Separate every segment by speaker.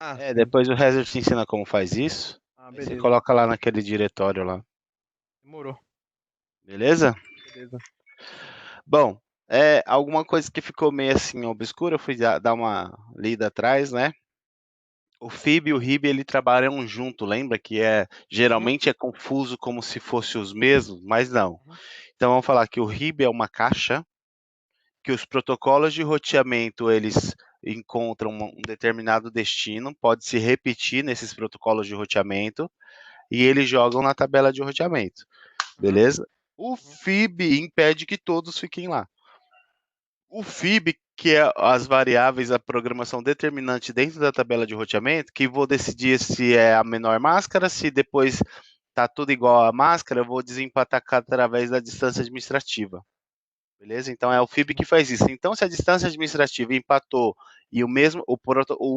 Speaker 1: Ah,
Speaker 2: É,
Speaker 1: sim.
Speaker 2: depois o Rezer te ensina como faz isso.
Speaker 1: Ah,
Speaker 2: Aí você
Speaker 1: beleza.
Speaker 2: coloca lá naquele diretório lá.
Speaker 1: Demorou.
Speaker 2: Beleza?
Speaker 1: Beleza.
Speaker 2: Bom, alguma coisa que ficou meio assim obscura, eu fui dar uma lida atrás, né? O FIB e o RIB ele trabalham junto, lembra que
Speaker 1: Uhum,
Speaker 2: geralmente é confuso como se fossem os mesmos, mas não.
Speaker 1: uhum,
Speaker 2: Então vamos falar que o RIB é uma caixa, que os protocolos de roteamento eles encontram um determinado destino, pode se repetir nesses protocolos de roteamento e eles jogam na tabela de roteamento,
Speaker 1: uhum,
Speaker 2: beleza? O
Speaker 1: uhum,
Speaker 2: FIB impede que todos fiquem lá. O FIB, que é as variáveis, a programação determinante dentro da tabela de roteamento, que vou decidir se é a menor máscara, se depois está tudo igual à máscara, eu vou desempatar através da distância administrativa. Beleza? Então é o FIB que faz isso. Então, se a distância administrativa empatou e o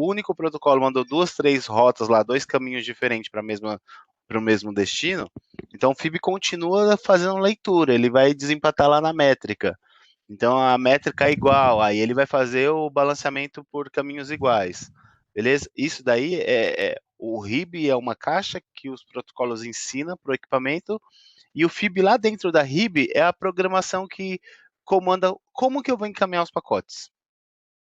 Speaker 2: único protocolo mandou duas, três rotas lá, dois caminhos diferentes para o mesmo destino, então o FIB continua fazendo leitura, ele vai desempatar lá na métrica. Então a métrica é igual, aí ele vai fazer o balanceamento por caminhos iguais. Beleza? Isso daí o RIB é uma caixa que os protocolos ensinam para o equipamento e o FIB lá dentro da RIB é a programação que comanda como que eu vou encaminhar os pacotes.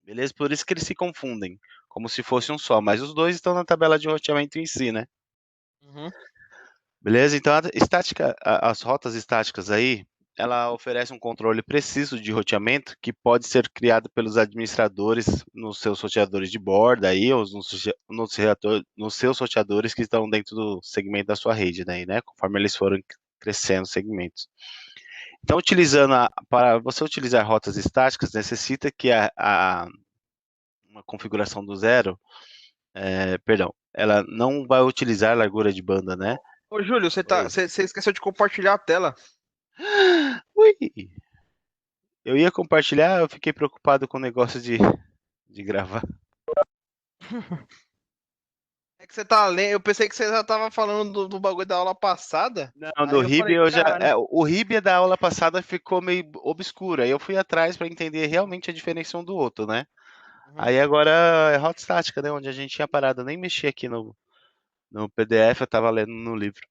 Speaker 2: Beleza? Por isso que eles se confundem, como se fosse um só, mas os dois estão na tabela de roteamento em si, né?
Speaker 1: uhum.
Speaker 2: Beleza? Então as rotas estáticas aí, ela oferece um controle preciso de roteamento que pode ser criado pelos administradores nos seus roteadores de borda aí, ou nos seus roteadores que estão dentro do segmento da sua rede, daí, né? Conforme eles foram crescendo os segmentos. Então, para você utilizar rotas estáticas, necessita que uma configuração do zero, perdão, ela não vai utilizar largura de banda, né?
Speaker 1: Ô, Júlio,
Speaker 2: Oi.
Speaker 1: você esqueceu de compartilhar a tela.
Speaker 2: Ui, eu ia compartilhar, eu fiquei preocupado com o negócio de gravar.
Speaker 1: É que você tá lendo. Eu pensei que você já tava falando do bagulho da aula passada.
Speaker 2: Não, do
Speaker 1: Aí eu
Speaker 2: RIB
Speaker 1: falei,
Speaker 2: eu já.
Speaker 1: cara.
Speaker 2: O RIB da aula passada ficou meio obscuro. Aí eu fui atrás para entender realmente a diferença um do outro, né?
Speaker 1: Uhum.
Speaker 2: Aí agora é rota estática, né? Onde a gente tinha parado. Eu nem mexi aqui no PDF, eu tava lendo no livro.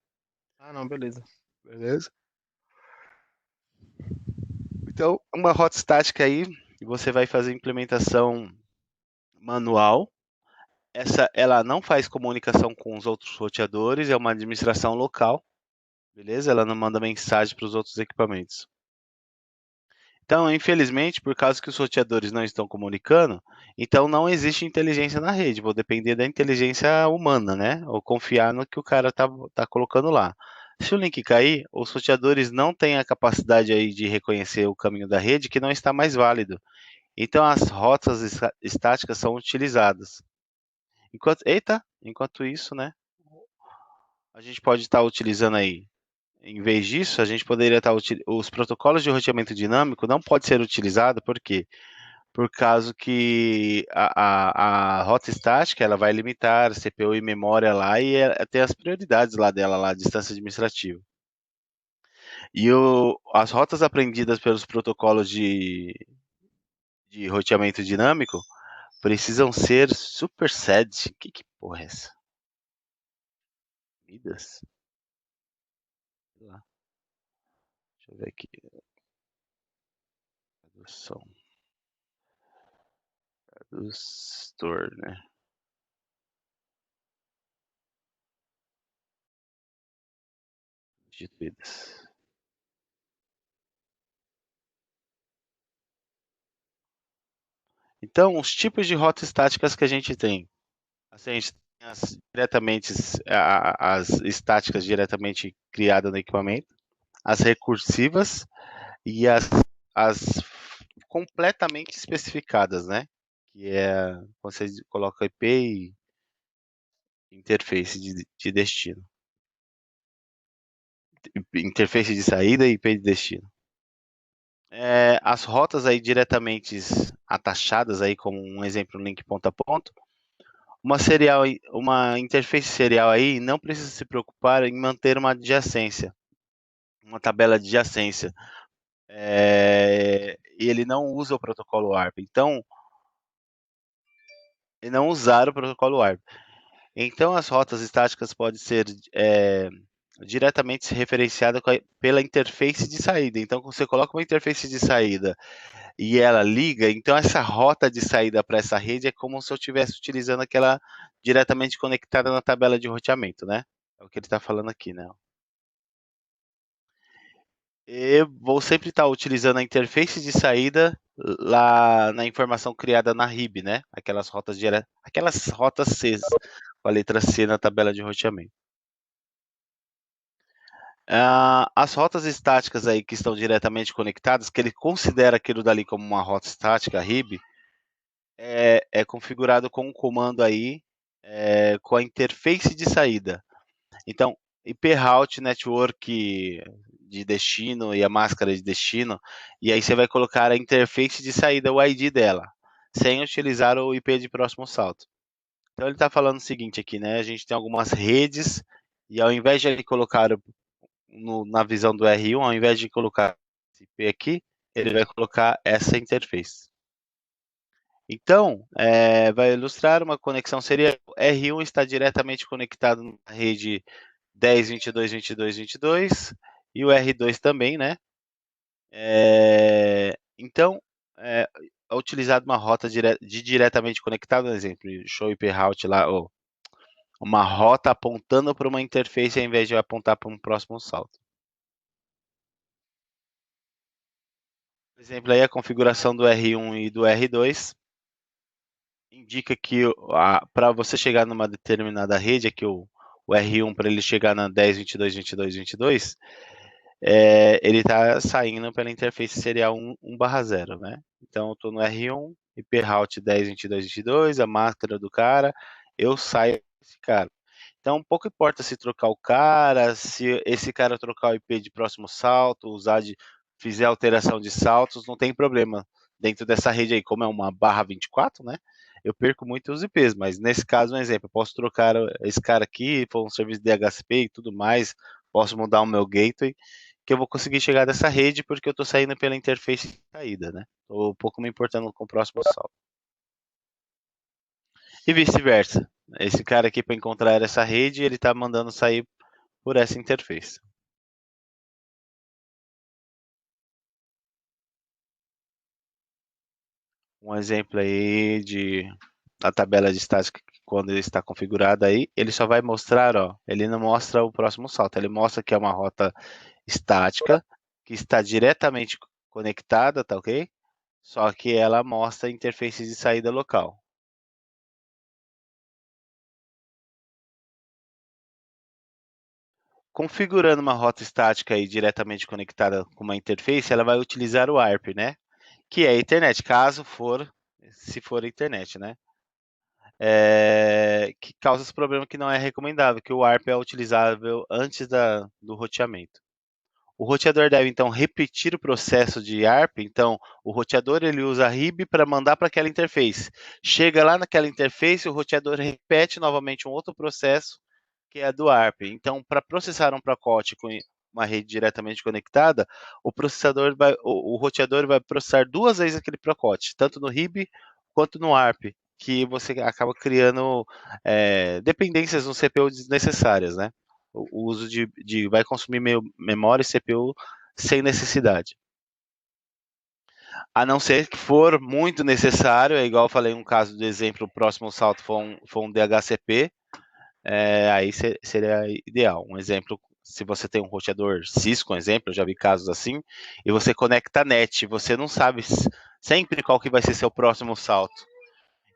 Speaker 1: Ah, não, beleza.
Speaker 2: Beleza? Então, uma rota estática aí, você vai fazer implementação manual. Ela não faz comunicação com os outros roteadores, é uma administração local, beleza? Ela não manda mensagem para os outros equipamentos. Então, infelizmente, por causa que os roteadores não estão comunicando, então não existe inteligência na rede. Vou depender da inteligência humana, né? Ou confiar no que o cara tá colocando lá. Se o link cair, os roteadores não têm a capacidade aí de reconhecer o caminho da rede que não está mais válido. Então as rotas estáticas são utilizadas. Enquanto isso, né? A gente pode estar utilizando aí. Em vez disso, a gente poderia estar os protocolos de roteamento dinâmico não pode ser utilizado, por quê? Por causa que a rota estática ela vai limitar CPU e memória lá e ter as prioridades lá dela, lá, a distância administrativa. E as rotas aprendidas pelos protocolos de roteamento dinâmico precisam ser supersed. Que porra é essa? Midas? Sei lá. Deixa eu ver aqui. Tradução. Tradutor, né? Vidas. Então, os tipos de rotas estáticas que a gente tem. Assim, a gente tem as estáticas diretamente criadas no equipamento, as recursivas e as completamente especificadas, né? Que é quando você coloca IP e interface de destino. Interface de saída e IP de destino. As rotas aí diretamente atachadas aí como um exemplo link ponto a ponto. Uma interface serial aí não precisa se preocupar em manter uma adjacência, uma tabela de adjacência. E ele não usa o protocolo ARP. Então, e não usar o protocolo ARP. Então, as rotas estáticas podem ser diretamente referenciadas pela interface de saída. Então, quando você coloca uma interface de saída e ela liga, então essa rota de saída para essa rede é como se eu estivesse utilizando aquela diretamente conectada na tabela de roteamento, né? É o que ele está falando aqui, né? Eu vou sempre estar utilizando a interface de saída lá na informação criada na RIB, né? Aquelas rotas C, com a letra C na tabela de roteamento. As rotas estáticas aí que estão diretamente conectadas, que ele considera aquilo dali como uma rota estática, RIB, é configurado com um comando aí com a interface de saída. Então, IP Route Network de destino e a máscara de destino, e aí você vai colocar a interface de saída, o ID dela, sem utilizar o IP de próximo salto. Então ele está falando o seguinte aqui, né? A gente tem algumas redes, e ao invés de ele colocar na visão do R1, ao invés de colocar esse IP aqui, ele vai colocar essa interface. Então, vai ilustrar uma conexão, seria R1 está diretamente conectado na rede 10, 22, 22, 22, e o R2 também, né? Então, é utilizado uma rota diretamente conectada, por exemplo, show IP route lá, ou uma rota apontando para uma interface ao invés de apontar para um próximo salto. Por exemplo, aí a configuração do R1 e do R2 indica que para você chegar numa determinada rede, aqui o R1 para ele chegar na 10, 22, 22, 22, ele está saindo pela interface serial 1/0, né? Então eu estou no R1, IP route 10, 22, 22, a máscara do cara, eu saio desse cara. Então, pouco importa se trocar o cara, se esse cara trocar o IP de próximo salto, fizer alteração de saltos, não tem problema. Dentro dessa rede aí, como é uma /24, né? Eu perco muito os IPs, mas nesse caso, um exemplo, eu posso trocar esse cara aqui, for um serviço de DHCP e tudo mais, posso mudar o meu gateway, que eu vou conseguir chegar dessa rede porque eu estou saindo pela interface de saída, né? Estou um pouco me importando com o próximo salto. E vice-versa. Esse cara aqui, para encontrar essa rede, ele está mandando sair por essa interface. Um exemplo aí da tabela de estática, quando ele está configurado aí, ele só vai mostrar, ó, ele não mostra o próximo salto, ele mostra que é uma rota estática, que está diretamente conectada, tá ok? Só que ela mostra a interface de saída local. Configurando uma rota estática aí diretamente conectada com uma interface, ela vai utilizar o ARP, né? Que é a internet, se for a internet, né? Que causa esse problema que não é recomendável, que o ARP é utilizável antes do roteamento. O roteador deve então repetir o processo de ARP, então o roteador ele usa a RIB para mandar para aquela interface. Chega lá naquela interface, o roteador repete novamente um outro processo que é a do ARP. Então, para processar um pacote com uma rede diretamente conectada, o roteador vai processar duas vezes aquele pacote, tanto no RIB quanto no ARP, que você acaba criando dependências no CPU desnecessárias, né? O uso vai consumir memória e CPU sem necessidade. A não ser que for muito necessário, é igual eu falei um caso do exemplo, o próximo salto for um DHCP, aí seria ideal. Um exemplo, se você tem um roteador Cisco, um exemplo, eu já vi casos assim, e você conecta a net, você não sabe sempre qual que vai ser seu próximo salto.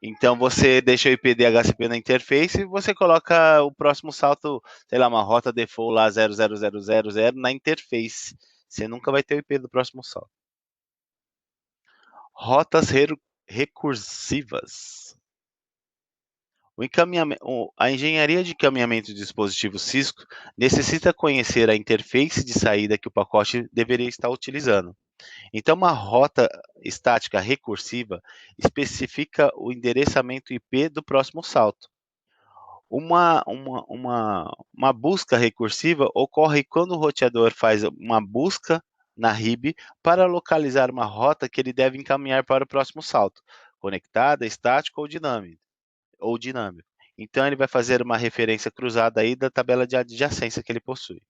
Speaker 2: Então você deixa o IP DHCP na interface e você coloca o próximo salto, sei lá, uma rota default lá 00000 na interface. Você nunca vai ter o IP do próximo salto. Rotas recursivas. A engenharia de encaminhamento de dispositivos Cisco necessita conhecer a interface de saída que o pacote deveria estar utilizando. Então, uma rota estática recursiva especifica o endereçamento IP do próximo salto. Uma busca recursiva ocorre quando o roteador faz uma busca na RIB para localizar uma rota que ele deve encaminhar para o próximo salto, conectada, estática ou dinâmica. ou dinâmico. Então, ele vai fazer uma referência cruzada aí da tabela de adjacência que ele possui.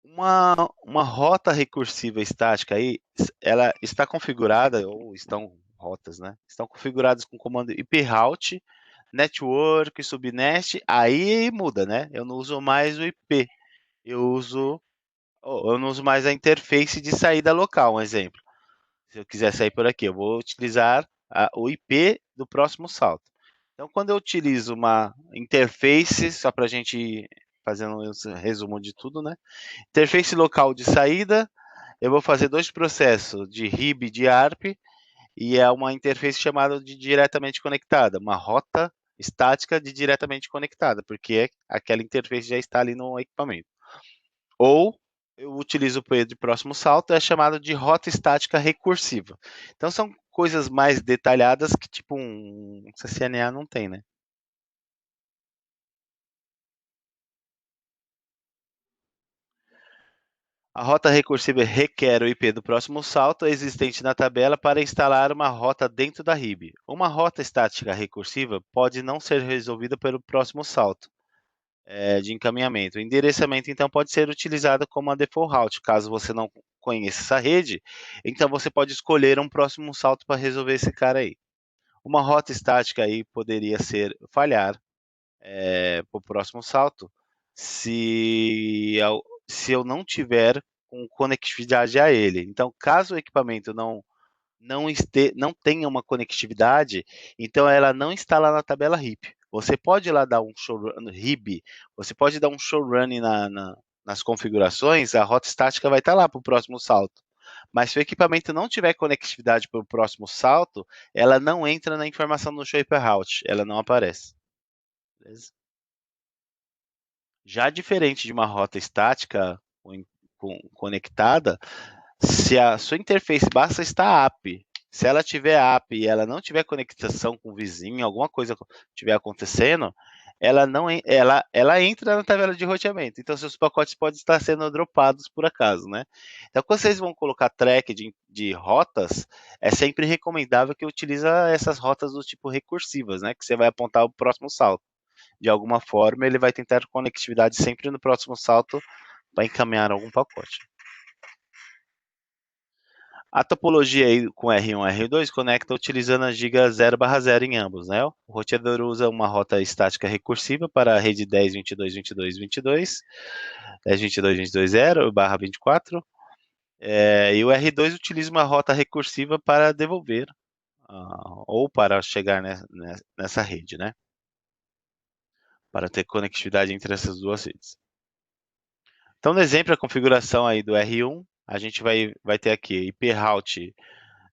Speaker 2: Uma rota recursiva estática aí, ela está configurada, ou estão rotas, né? Estão configuradas com o comando iproute, network, subnet, aí muda, né? Eu não uso mais o IP, eu não uso mais a interface de saída local, um exemplo. Se eu quiser sair por aqui, eu vou utilizar o IP do próximo salto. Então, quando eu utilizo uma interface, só para a gente fazer um resumo de tudo, né? Interface local de saída, eu vou fazer dois processos de RIB e de ARP, e é uma interface chamada de diretamente conectada, uma rota estática de diretamente conectada, porque aquela interface já está ali no equipamento. Ou eu utilizo o P de próximo salto, é chamado de rota estática recursiva. Então são coisas mais detalhadas que tipo um CCNA não tem, né? A rota recursiva requer o IP do próximo salto existente na tabela para instalar uma rota dentro da RIB. Uma rota estática recursiva pode não ser resolvida pelo próximo salto de encaminhamento. O endereçamento, então, pode ser utilizado como a default route. Caso você não conheça essa rede, então você pode escolher um próximo salto para resolver esse cara aí. Uma rota estática aí poderia ser falhar para o próximo salto se eu não tiver com conectividade a ele. Então, caso o equipamento não tenha uma conectividade, então ela não está lá na tabela RIP. Você pode ir lá dar um showrun RIB, você pode dar um showrun nas configurações, a rota estática vai estar lá para o próximo salto. Mas se o equipamento não tiver conectividade para o próximo salto, ela não entra na informação do Shaper Route, ela não aparece. Beleza? Já diferente de uma rota estática conectada, se a sua interface basta estar app, se ela tiver app e ela não tiver conexão com o vizinho, alguma coisa estiver acontecendo, ela entra na tabela de roteamento. Então, seus pacotes podem estar sendo dropados por acaso, né? Então, quando vocês vão colocar track de rotas, é sempre recomendável que utilize essas rotas do tipo recursivas, né? Que você vai apontar o próximo salto. De alguma forma, ele vai tentar conectividade sempre no próximo salto para encaminhar algum pacote. A topologia aí com R1 e R2 conecta utilizando a giga 0/0 em ambos, né? O roteador usa uma rota estática recursiva para a rede 10.22.22.22, 10.22.22.0/24, e o R2 utiliza uma rota recursiva para devolver ou para chegar nessa rede, né? Para ter conectividade entre essas duas redes. Então, no exemplo, a configuração aí do R1, a gente vai ter aqui IP route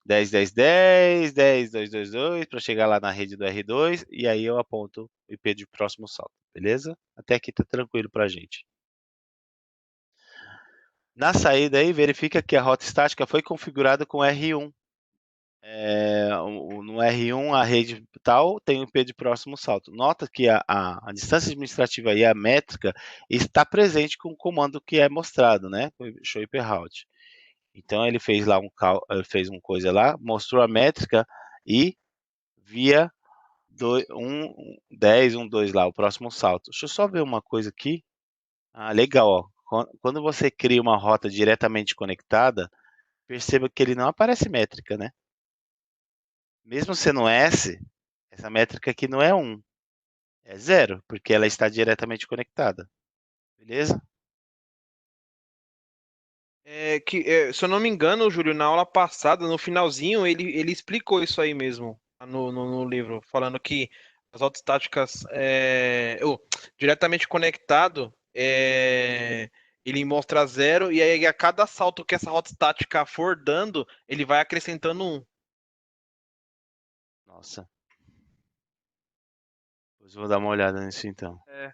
Speaker 2: 10.10.10, 10.222 para chegar lá na rede do R2 e aí eu aponto o IP de próximo salto, beleza? Até aqui tá tranquilo para a gente. Na saída aí, verifica que a rota estática foi configurada com R1. No R1, a rede tal tem o IP de próximo salto. Nota que a distância administrativa e a métrica está presente com o comando que é mostrado, né? Show IP route. Então ele fez lá fez uma coisa lá, mostrou a métrica e via 10, 2 lá, o próximo salto. Deixa eu só ver uma coisa aqui. Ah, legal, ó. Quando você cria uma rota diretamente conectada, perceba que ele não aparece métrica, né? Mesmo sendo S, essa métrica aqui não é 1, é 0, porque ela está diretamente conectada. Beleza?
Speaker 1: Se eu não me engano, Júlio, na aula passada, no finalzinho, ele explicou isso aí mesmo no livro, falando que as autoestáticas diretamente conectado, ele mostra zero, e aí a cada salto que essa rota estática for dando, ele vai acrescentando um.
Speaker 2: Nossa. Depois eu vou dar uma olhada nisso então.
Speaker 1: É.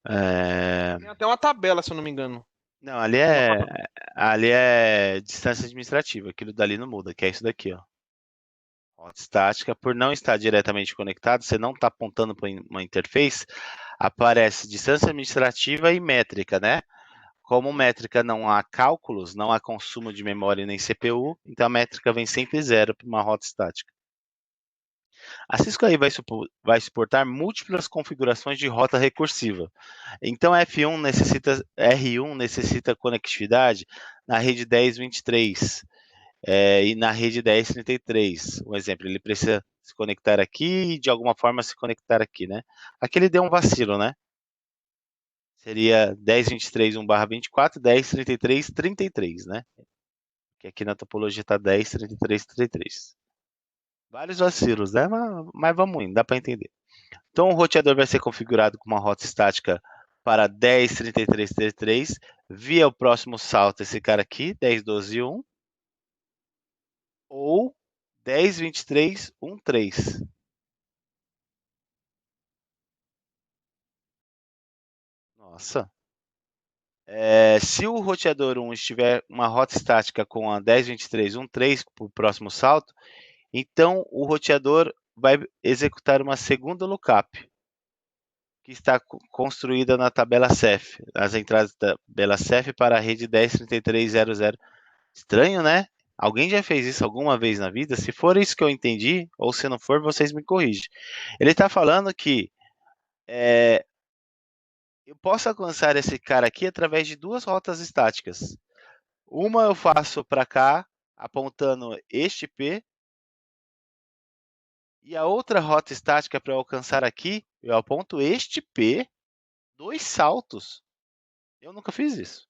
Speaker 2: É...
Speaker 1: Tem até uma tabela, se eu não me engano.
Speaker 2: Não,
Speaker 1: Uma rota.
Speaker 2: ali é distância administrativa, aquilo dali não muda, que é isso daqui, ó. Rota estática, por não estar diretamente conectado, você não está apontando para uma interface, aparece distância administrativa e métrica, né? Como métrica não há cálculos, não há consumo de memória nem CPU, então a métrica vem sempre zero para uma rota estática. A Cisco aí vai suportar múltiplas configurações de rota recursiva. Então, R1 necessita conectividade na rede 1023 e na rede 1033. Um exemplo, ele precisa se conectar aqui e de alguma forma se conectar aqui, né? Aqui ele deu um vacilo, né? Seria 1023 1/24, 1033 33, né? Que aqui na topologia está 1033 33. Vários vacilos, né? Mas vamos indo, dá para entender. Então o roteador vai ser configurado com uma rota estática para 1033 33 via o próximo salto, esse cara aqui, 1012 1 ou 1023 13. Nossa. Se o roteador 1 estiver uma rota estática com a 1023 13 para o próximo salto, então o roteador vai executar uma segunda lookup, que está construída na tabela CEF, as entradas da tabela CEF para a rede 103300. Estranho, né? Alguém já fez isso alguma vez na vida? Se for isso que eu entendi, ou se não for, vocês me corrigem. Ele está falando que eu posso alcançar esse cara aqui através de duas rotas estáticas. Uma eu faço para cá, apontando este P, e a outra rota estática para eu alcançar aqui, eu aponto este P, 2 saltos. Eu nunca fiz isso.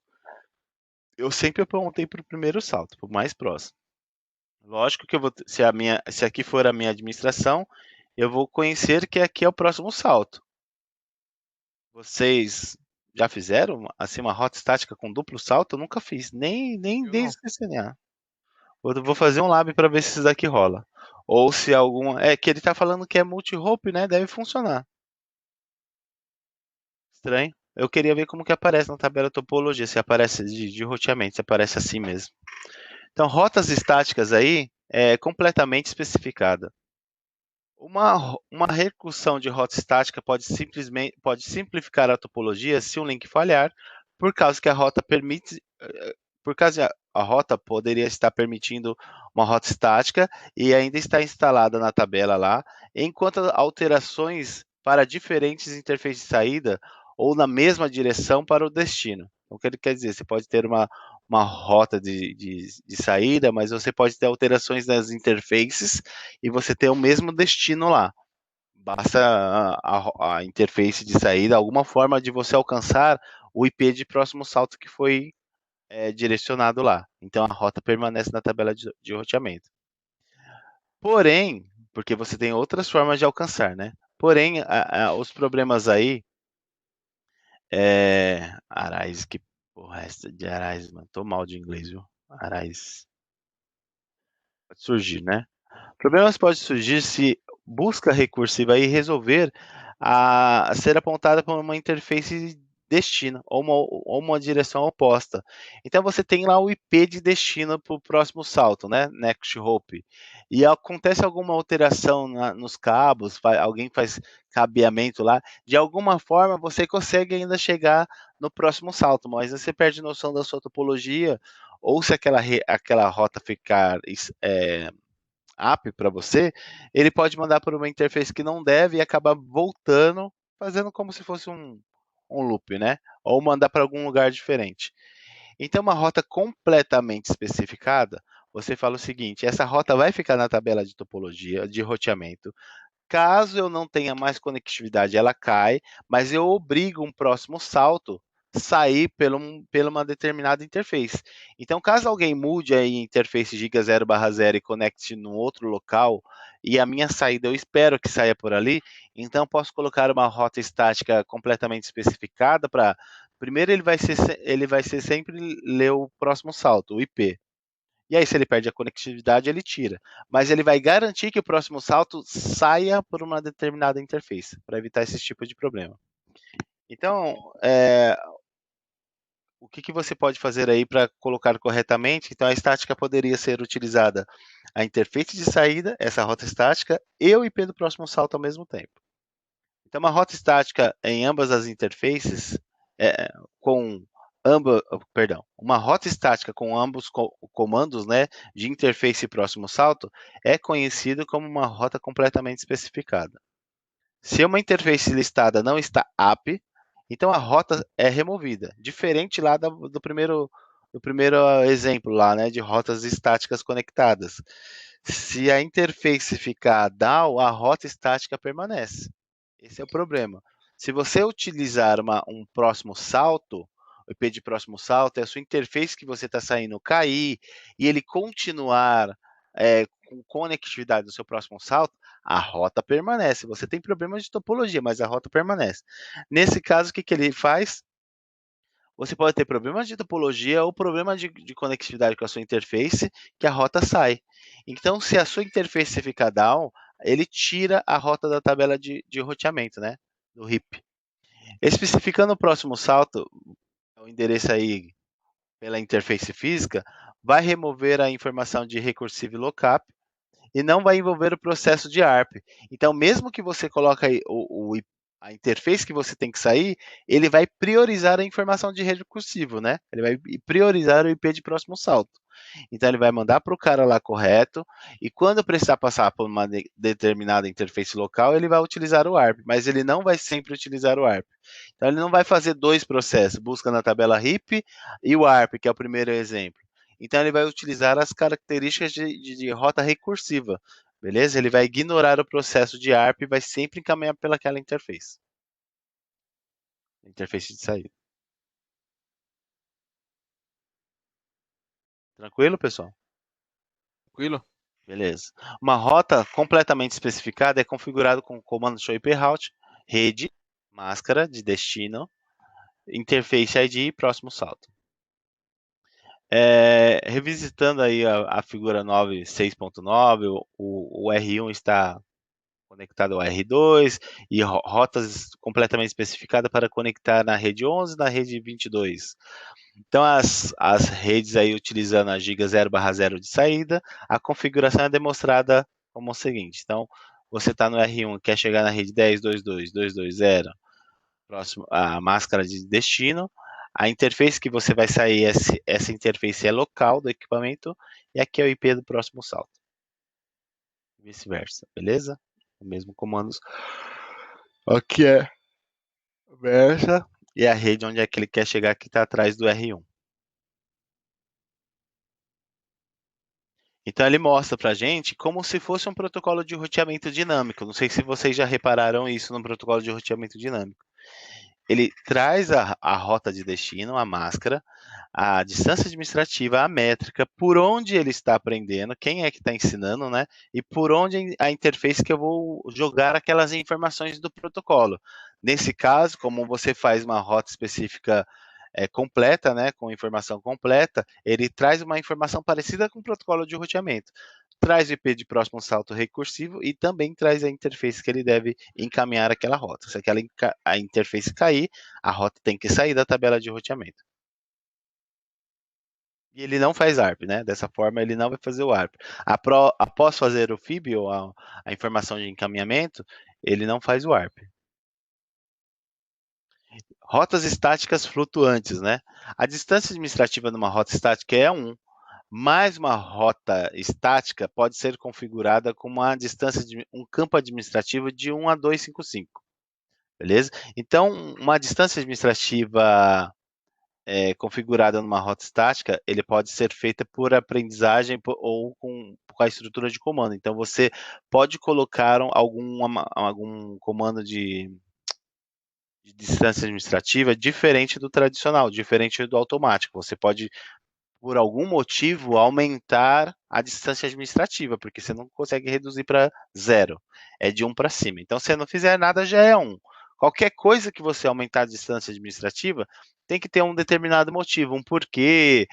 Speaker 2: Eu sempre apontei para o primeiro salto, para o mais próximo. Lógico que eu vou, se aqui for a minha administração, eu vou conhecer que aqui é o próximo salto. Vocês já fizeram assim uma rota estática com duplo salto? Eu nunca fiz, nem desde o CCNA. Eu vou fazer um lab para ver se isso daqui rola. Ou se alguma. É que ele está falando que é multi-hope, né? Deve funcionar. Estranho. Eu queria ver como que aparece na tabela topologia, se aparece de roteamento, se aparece assim mesmo. Então, rotas estáticas aí é completamente especificada. Uma recursão de rota estática pode simplificar a topologia se um link falhar, por causa que a rota permite, por causa a rota poderia estar permitindo uma rota estática e ainda está instalada na tabela lá, enquanto alterações para diferentes interfaces de saída ou na mesma direção para o destino. Então, o que ele quer dizer? Você pode ter uma rota de saída, mas você pode ter alterações nas interfaces e você ter o mesmo destino lá. Basta a interface de saída, alguma forma de você alcançar o IP de próximo salto que foi direcionado lá. Então a rota permanece na tabela de roteamento. Porém, porque você tem outras formas de alcançar, né? Porém, os problemas aí. Arise, que porra é essa de Arise, mano? Tô mal de inglês, viu? Arise. Pode surgir, né? Problemas podem surgir se busca recursiva aí resolver a ser apontada por uma interface destino ou uma direção oposta. Então você tem lá o IP de destino para o próximo salto, né? Next Hope. E acontece alguma alteração nos cabos, alguém faz cabeamento lá, de alguma forma você consegue ainda chegar no próximo salto, mas você perde noção da sua topologia, ou se aquela rota ficar app para você, ele pode mandar por uma interface que não deve e acabar voltando, fazendo como se fosse um loop, né? Ou mandar para algum lugar diferente. Então, uma rota completamente especificada, você fala o seguinte: essa rota vai ficar na tabela de topologia, de roteamento. Caso eu não tenha mais conectividade, ela cai, mas eu obrigo um próximo salto sair pela uma determinada interface. Então, caso alguém mude a interface giga 0/0 e conecte num outro local, e a minha saída eu espero que saia por ali, então posso colocar uma rota estática completamente especificada para. Primeiro, ele vai ser sempre ler o próximo salto, o IP. E aí, se ele perde a conectividade, ele tira. Mas ele vai garantir que o próximo salto saia por uma determinada interface, para evitar esse tipo de problema. Então, o que você pode fazer aí para colocar corretamente? Então, a estática poderia ser utilizada a interface de saída, essa rota estática, e o IP do próximo salto ao mesmo tempo. Então, uma rota estática em ambas as interfaces, com uma rota estática com ambos comandos, né, de interface e próximo salto é conhecido como uma rota completamente especificada. Se uma interface listada não está app, então a rota é removida, diferente lá do primeiro exemplo lá, né, de rotas estáticas conectadas. Se a interface ficar down, a rota estática permanece. Esse é o problema. Se você utilizar um próximo salto, o IP de próximo salto, é a sua interface que você está saindo cair e ele continuar com conectividade do seu próximo salto, a rota permanece. Você tem problemas de topologia, mas a rota permanece. Nesse caso, o que ele faz? Você pode ter problemas de topologia ou problema de conectividade com a sua interface, que a rota sai. Então, se a sua interface ficar down, ele tira a rota da tabela de roteamento, né? Do RIP. Especificando o próximo salto, o endereço aí pela interface física, vai remover a informação de recursive lookup e não vai envolver o processo de ARP. Então, mesmo que você coloque aí a interface que você tem que sair, ele vai priorizar a informação de recursivo, né? Ele vai priorizar o IP de próximo salto. Então, ele vai mandar para o cara lá correto, e quando precisar passar por uma determinada interface local, ele vai utilizar o ARP, mas ele não vai sempre utilizar o ARP. Então, ele não vai fazer dois processos, busca na tabela RIP e o ARP, que é o primeiro exemplo. Então, ele vai utilizar as características de rota recursiva, beleza? Ele vai ignorar o processo de ARP e vai sempre encaminhar pelaquela interface. Interface de saída. Tranquilo, pessoal?
Speaker 1: Tranquilo?
Speaker 2: Beleza. Uma rota completamente especificada é configurada com o comando show IP route, rede, máscara de destino, interface ID e próximo salto. Revisitando aí a figura 6.9, o R1 está conectado ao R2 e rotas completamente especificadas para conectar na rede 11 e na rede 22. Então, as redes aí utilizando a giga 0/0 de saída, a configuração é demonstrada como o seguinte. Então, você está no R1, quer chegar na rede 10.22.220, próximo a máscara de destino, a interface que você vai sair, essa interface é local do equipamento, e aqui é o IP do próximo salto. Vice-versa, beleza? O mesmo comandos. Aqui é versa e a rede onde é que ele quer chegar, que está atrás do R1. Então ele mostra para a gente como se fosse um protocolo de roteamento dinâmico. Não sei se vocês já repararam isso no protocolo de roteamento dinâmico. Ele traz a rota de destino, a máscara, a distância administrativa, a métrica, por onde ele está aprendendo, quem é que está ensinando, né? E por onde a interface que eu vou jogar aquelas informações do protocolo. Nesse caso, como você faz uma rota específica completa, né, com informação completa, ele traz uma informação parecida com o protocolo de roteamento. Traz o IP de próximo salto recursivo e também traz a interface que ele deve encaminhar aquela rota. Se a interface cair, a rota tem que sair da tabela de roteamento. E ele não faz ARP, né? Dessa forma, ele não vai fazer o ARP. Após fazer o FIB, ou a informação de encaminhamento, ele não faz o ARP. Rotas estáticas flutuantes, né? A distância administrativa numa rota estática é 1, mas uma rota estática pode ser configurada com uma distância de um campo administrativo de 1 a 255, beleza? Então, uma distância administrativa configurada numa rota estática, ele pode ser feita por aprendizagem ou com a estrutura de comando. Então, você pode colocar algum comando de distância administrativa diferente do tradicional, diferente do automático. Você pode, por algum motivo, aumentar a distância administrativa, porque você não consegue reduzir para 0. É de 1 para cima. Então, se você não fizer nada, já é 1. Qualquer coisa que você aumentar a distância administrativa, tem que ter um determinado motivo, um porquê,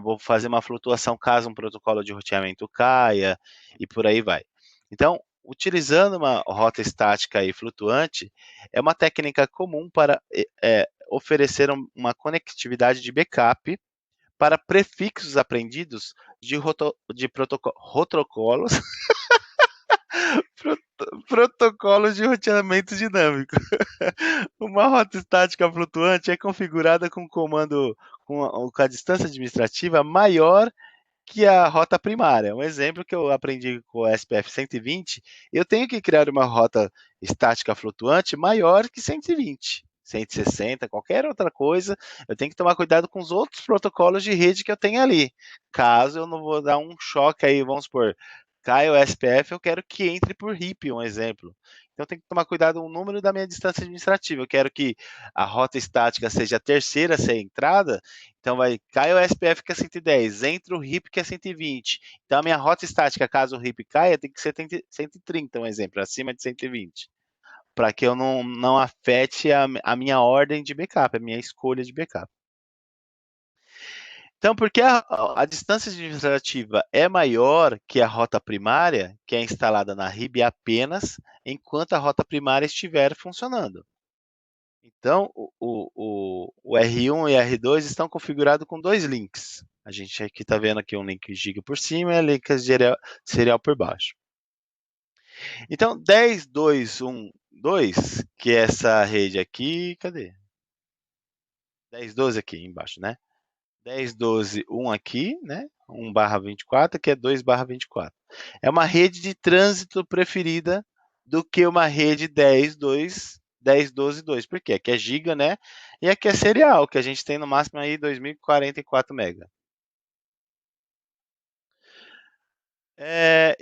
Speaker 2: vou fazer uma flutuação caso um protocolo de roteamento caia, e por aí vai. Então, utilizando uma rota estática e flutuante, é uma técnica comum para oferecer uma conectividade de backup para prefixos aprendidos de protocolos Protocolo de roteamento dinâmico. Uma rota estática flutuante é configurada com comando com a distância administrativa maior que a rota primária. Um exemplo que eu aprendi com o SPF 120, eu tenho que criar uma rota estática flutuante maior que 120, 160, qualquer outra coisa. Eu tenho que tomar cuidado com os outros protocolos de rede que eu tenho ali. Caso eu não vou dar um choque aí, vamos supor, cai o SPF, eu quero que entre por RIP, um exemplo. Então tem que tomar cuidado com o número da minha distância administrativa. Eu quero que a rota estática seja a terceira a ser entrada, então cai o SPF que é 110, entra o RIP que é 120. Então a minha rota estática, caso o RIP caia, tem que ser 130, um exemplo, acima de 120. Para que eu não afete a minha ordem de backup, a minha escolha de backup. Então, porque a distância administrativa é maior que a rota primária, que é instalada na RIB apenas enquanto a rota primária estiver funcionando. Então, o R1 e R2 estão configurados com dois links. A gente aqui está vendo aqui um link giga por cima e um link serial por baixo. Então, 10.2.1.2, que é essa rede aqui, cadê? 10.12 aqui embaixo, né? 10.12.1 aqui, né? 1/24, que é 2/24. É uma rede de trânsito preferida do que uma rede 10.12.2. Por quê? Aqui é giga, né? E aqui é serial, que a gente tem no máximo aí 2044 mega.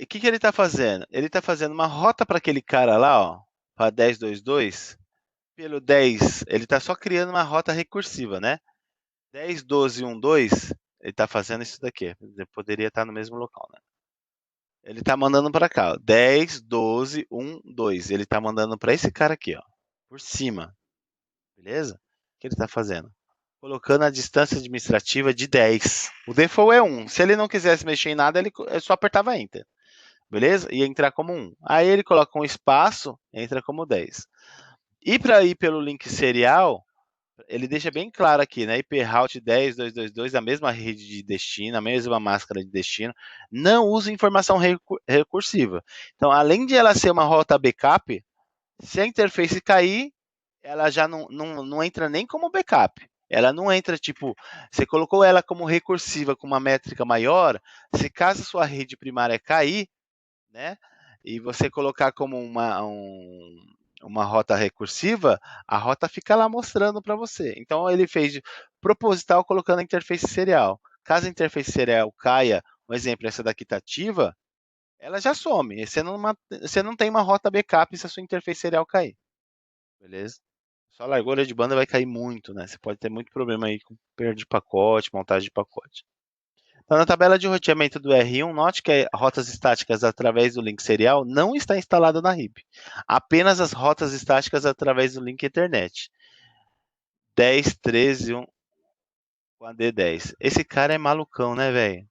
Speaker 2: O que ele está fazendo? Ele está fazendo uma rota para aquele cara lá, ó, para 10.2.2. Pelo 10, ele está só criando uma rota recursiva, né? 10.12.1.2, ele está fazendo isso daqui. Ele poderia estar no mesmo local, né? Ele está mandando para cá, ó, 10.12.1.2. Ele está mandando para esse cara aqui, ó, por cima. Beleza? O que ele está fazendo? Colocando a distância administrativa de 10. O default é 1. Se ele não quisesse mexer em nada, ele só apertava Enter. Beleza? Ia entrar como 1. Aí ele coloca um espaço, entra como 10. E para ir pelo link serial, ele deixa bem claro aqui, né? IP route 10.2.2.2, a mesma rede de destino, a mesma máscara de destino, não usa informação recursiva. Então, além de ela ser uma rota backup, se a interface cair, ela já não entra nem como backup. Ela não entra, tipo, você colocou ela como recursiva com uma métrica maior, se caso sua rede primária cair, né? E você colocar como uma rota recursiva, a rota fica lá mostrando para você. Então ele fez de proposital colocando a interface serial. Caso a interface serial caia, um exemplo, essa daqui está ativa, ela já some. Você não tem uma rota backup se a sua interface serial cair. Beleza? Só a largura de banda vai cair muito, né? Você pode ter muito problema aí com perda de pacote, montagem de pacote. Então, na tabela de roteamento do R1, note que rotas estáticas através do link serial não está instalada na RIB. Apenas as rotas estáticas através do link Ethernet. 10, 13, 1 com a D10. Esse cara é malucão, né, velho?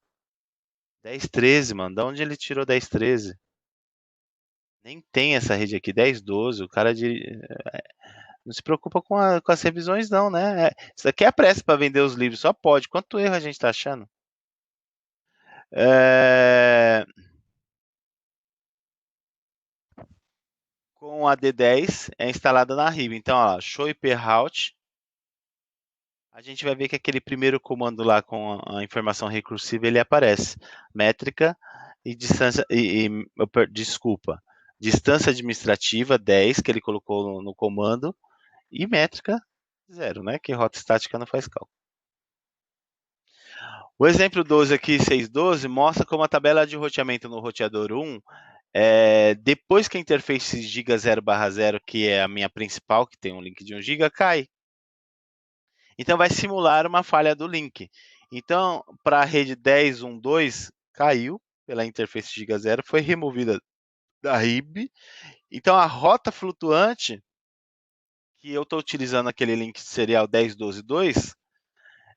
Speaker 2: 10, 13, mano. Da onde ele tirou 10, 13? Nem tem essa rede aqui. 10, 12. O cara não se preocupa com as revisões, não, né? Isso aqui é pressa para vender os livros. Só pode. Quanto erro a gente está achando? Com a D10 é instalada na RIB. Então, ó, show IP route. A gente vai ver que aquele primeiro comando lá com a informação recursiva ele aparece. Métrica e distância. Desculpa. Distância administrativa 10, que ele colocou no comando, e métrica 0, né? Que rota estática não faz cálculo. O exemplo 12 aqui, 6.12, mostra como a tabela de roteamento no roteador 1, depois que a interface giga 0/0, que é a minha principal, que tem um link de 1 GB, cai. Então, vai simular uma falha do link. Então, para a rede 10.1.2, caiu pela interface giga 0, foi removida da RIB. Então, a rota flutuante, que eu estou utilizando aquele link serial 10.12.2,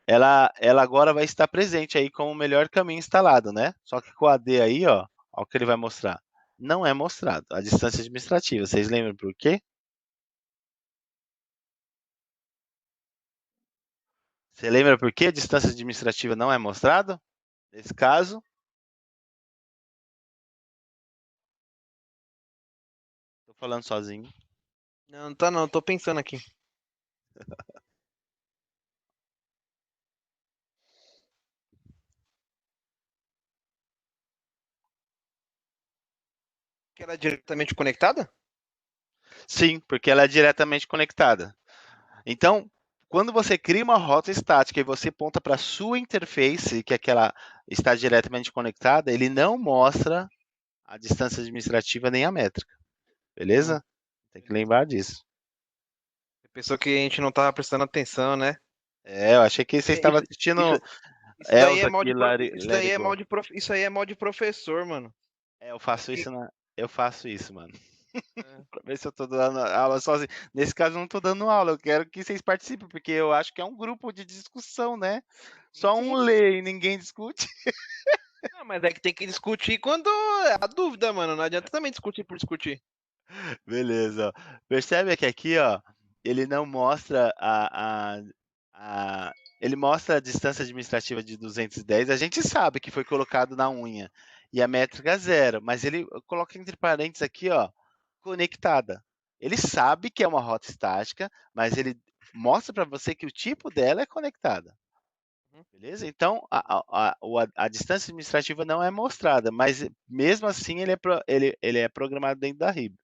Speaker 2: ela agora vai estar presente aí como o melhor caminho instalado, né? Só que com a AD aí, ó o que ele vai mostrar. Não é mostrado a distância administrativa. Vocês lembram por quê? Você lembra por que a distância administrativa não é mostrado? Nesse caso, falando sozinho.
Speaker 1: Não, não tá não, tô pensando aqui. Que ela é diretamente conectada?
Speaker 2: Sim, porque ela é diretamente conectada. Então, quando você cria uma rota estática e você aponta para a sua interface, que é aquela está diretamente conectada, ele não mostra a distância administrativa nem a métrica.
Speaker 1: Hum,
Speaker 2: Beleza? Tem que
Speaker 1: beleza.
Speaker 2: lembrar disso.
Speaker 1: Pensou que a gente não tava prestando atenção, né?
Speaker 2: É, eu achei que você
Speaker 1: É,
Speaker 2: estava
Speaker 1: isso,
Speaker 2: assistindo
Speaker 1: isso daí é
Speaker 2: Elsa
Speaker 1: mal
Speaker 2: aqui,
Speaker 1: de isso
Speaker 2: Let
Speaker 1: daí
Speaker 2: It
Speaker 1: é mal
Speaker 2: Go.
Speaker 1: de isso aí é mal de professor, mano.
Speaker 2: É,
Speaker 1: É que
Speaker 2: eu faço isso, mano.
Speaker 1: é,
Speaker 2: Pra ver se eu tô dando aula sozinho. Nesse caso, eu não tô dando aula, eu quero que vocês participem, porque eu acho que é um grupo de discussão, né?
Speaker 1: sim,
Speaker 2: Só um
Speaker 1: sim.
Speaker 2: lê e ninguém discute.
Speaker 1: Não, mas é que tem que discutir quando é a dúvida, mano. Não adianta também discutir por discutir.
Speaker 2: Beleza, ó. Percebe que aqui, ó, ele não mostra ele mostra a distância administrativa de 210. A gente sabe que foi colocado na unha e a métrica zero, mas ele coloca entre parênteses aqui, ó, conectada. Ele sabe que é uma rota estática, mas ele mostra para você que o tipo dela é conectada.
Speaker 1: Uhum,
Speaker 2: Beleza? Então, a distância administrativa não é mostrada, mas mesmo assim ele é programado dentro da RIB.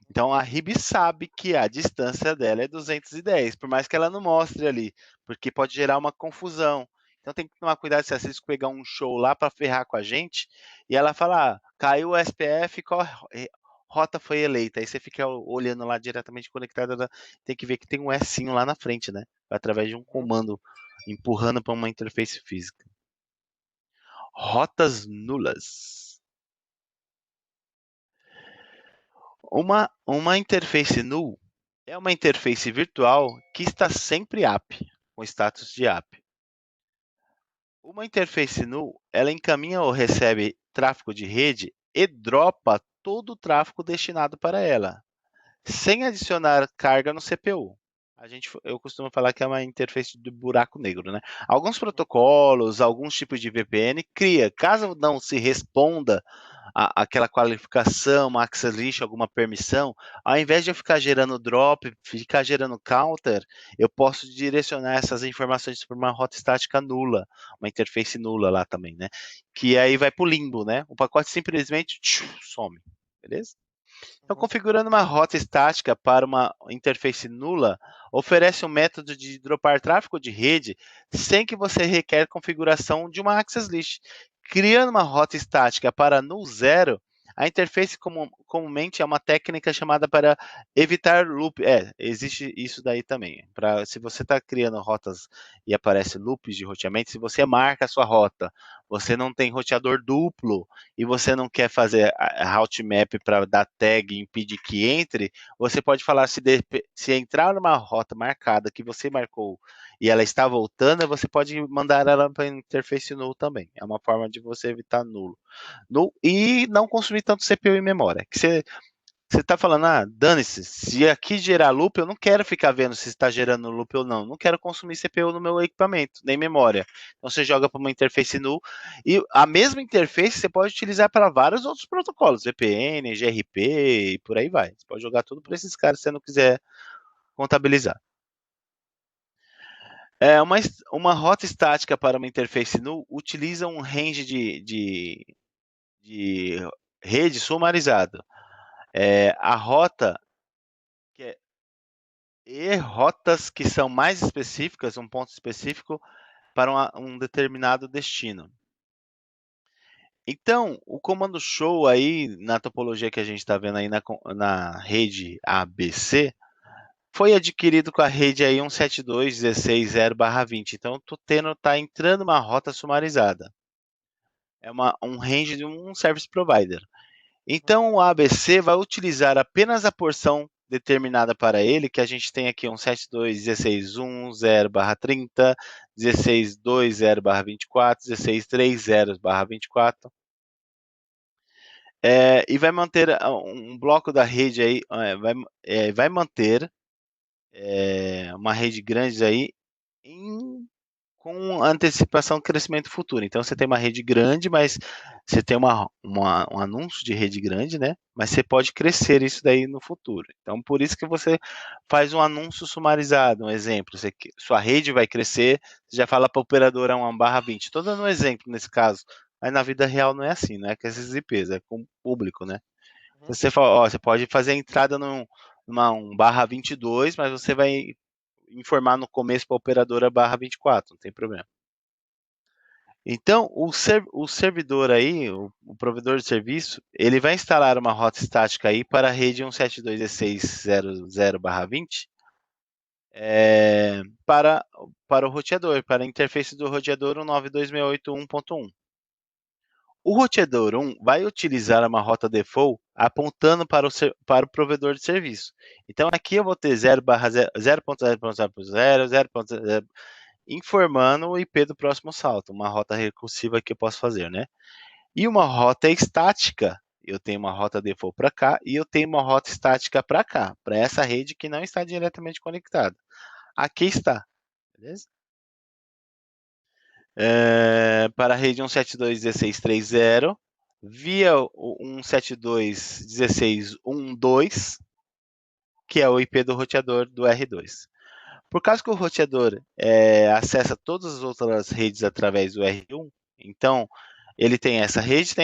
Speaker 2: Então a RIB sabe que a distância dela é 210, por mais que ela não mostre ali, porque pode gerar uma confusão. Então tem que tomar cuidado se a Cisco pegar um show lá para ferrar com a gente e ela falar, caiu o SPF, qual rota foi eleita? Aí você fica olhando lá diretamente conectada, tem que ver que tem um S lá na frente, né? Através de um
Speaker 1: uhum.
Speaker 2: comando empurrando para uma interface física. Rotas nulas. Uma interface null é uma interface virtual que está sempre app, com status de app. Uma interface null, ela encaminha ou recebe tráfego de rede e dropa todo o tráfego destinado para ela, sem adicionar carga no CPU. Eu costumo falar que é uma interface de buraco negro, né? Alguns protocolos, alguns tipos de VPN cria, caso não se responda aquela qualificação, uma access list, alguma permissão, ao invés de eu ficar gerando drop, ficar gerando counter, eu posso direcionar essas informações para uma rota estática nula, uma interface nula lá também, né? Que aí vai para o limbo, né? O pacote simplesmente some, beleza? Então,
Speaker 1: Uhum.
Speaker 2: configurando uma rota estática para uma interface nula, oferece um método de dropar tráfego de rede sem que você requer configuração de uma access list. Criando uma rota estática para null zero, a interface comumente é uma técnica chamada para evitar loop. Existe isso daí também. Se você está criando rotas e aparece loops de roteamento, se você marca a sua rota, você não tem roteador duplo, e você não quer fazer a route map para dar tag e impedir que entre, você pode falar se entrar numa rota marcada que você marcou e ela está voltando, você pode mandar ela para interface null também. É uma forma de você evitar nulo. E não consumir tanto CPU e memória. Que você está falando, dane-se, se aqui gerar loop, eu não quero ficar vendo se está gerando loop ou não. Não quero consumir CPU no meu equipamento, nem memória. Então você joga para uma interface null. E a mesma interface você pode utilizar para vários outros protocolos, VPN, gRP e por aí vai. Você pode jogar tudo para esses caras se você não quiser contabilizar. Uma rota estática para uma interface null utiliza um range de rede sumarizado. A rota que é e rotas que são mais específicas, um ponto específico para um determinado destino. Então, o comando show aí, na topologia que a gente está vendo aí na rede ABC, foi adquirido com a rede aí 172.16.0/20. Então, tá entrando uma rota sumarizada. É um range de um service provider. Então, o ABC vai utilizar apenas a porção determinada para ele, que a gente tem aqui um 72.16.1.0/30, 16.2.0/24, 16.3.0/24. E vai manter um bloco da rede aí, vai manter uma rede grande aí com antecipação do crescimento futuro. Então, você tem uma rede grande, mas você tem um anúncio de rede grande, né? Mas você pode crescer isso daí no futuro. Então, por isso que você faz um anúncio sumarizado, um exemplo. Sua rede vai crescer, você já fala para a operadora 1/20. Estou dando um exemplo nesse caso, mas na vida real não é assim, não é com esses IPs, é com o público, né? Você fala, ó, você pode fazer a entrada numa 1/22, mas você vai informar no começo para a operadora /24, não tem problema. Então, o servidor aí, o provedor de serviço, ele vai instalar uma rota estática aí para a rede 172.16.00/20 para o roteador, para a interface do roteador 192.168.1.1. O roteador 1 vai utilizar uma rota default apontando para o provedor de serviço. Então, aqui eu vou ter 0.0.0.0, informando o IP do próximo salto, uma rota recursiva que eu posso fazer, né? E uma rota estática, eu tenho uma rota default para cá e eu tenho uma rota estática para cá, para essa rede que não está diretamente conectada. Aqui está, beleza? Para a rede 172.16.3.0, via o 172.16.1.2, que é o IP do roteador do R2. Por causa que o roteador acessa todas as outras redes através do R1, então ele tem essa rede,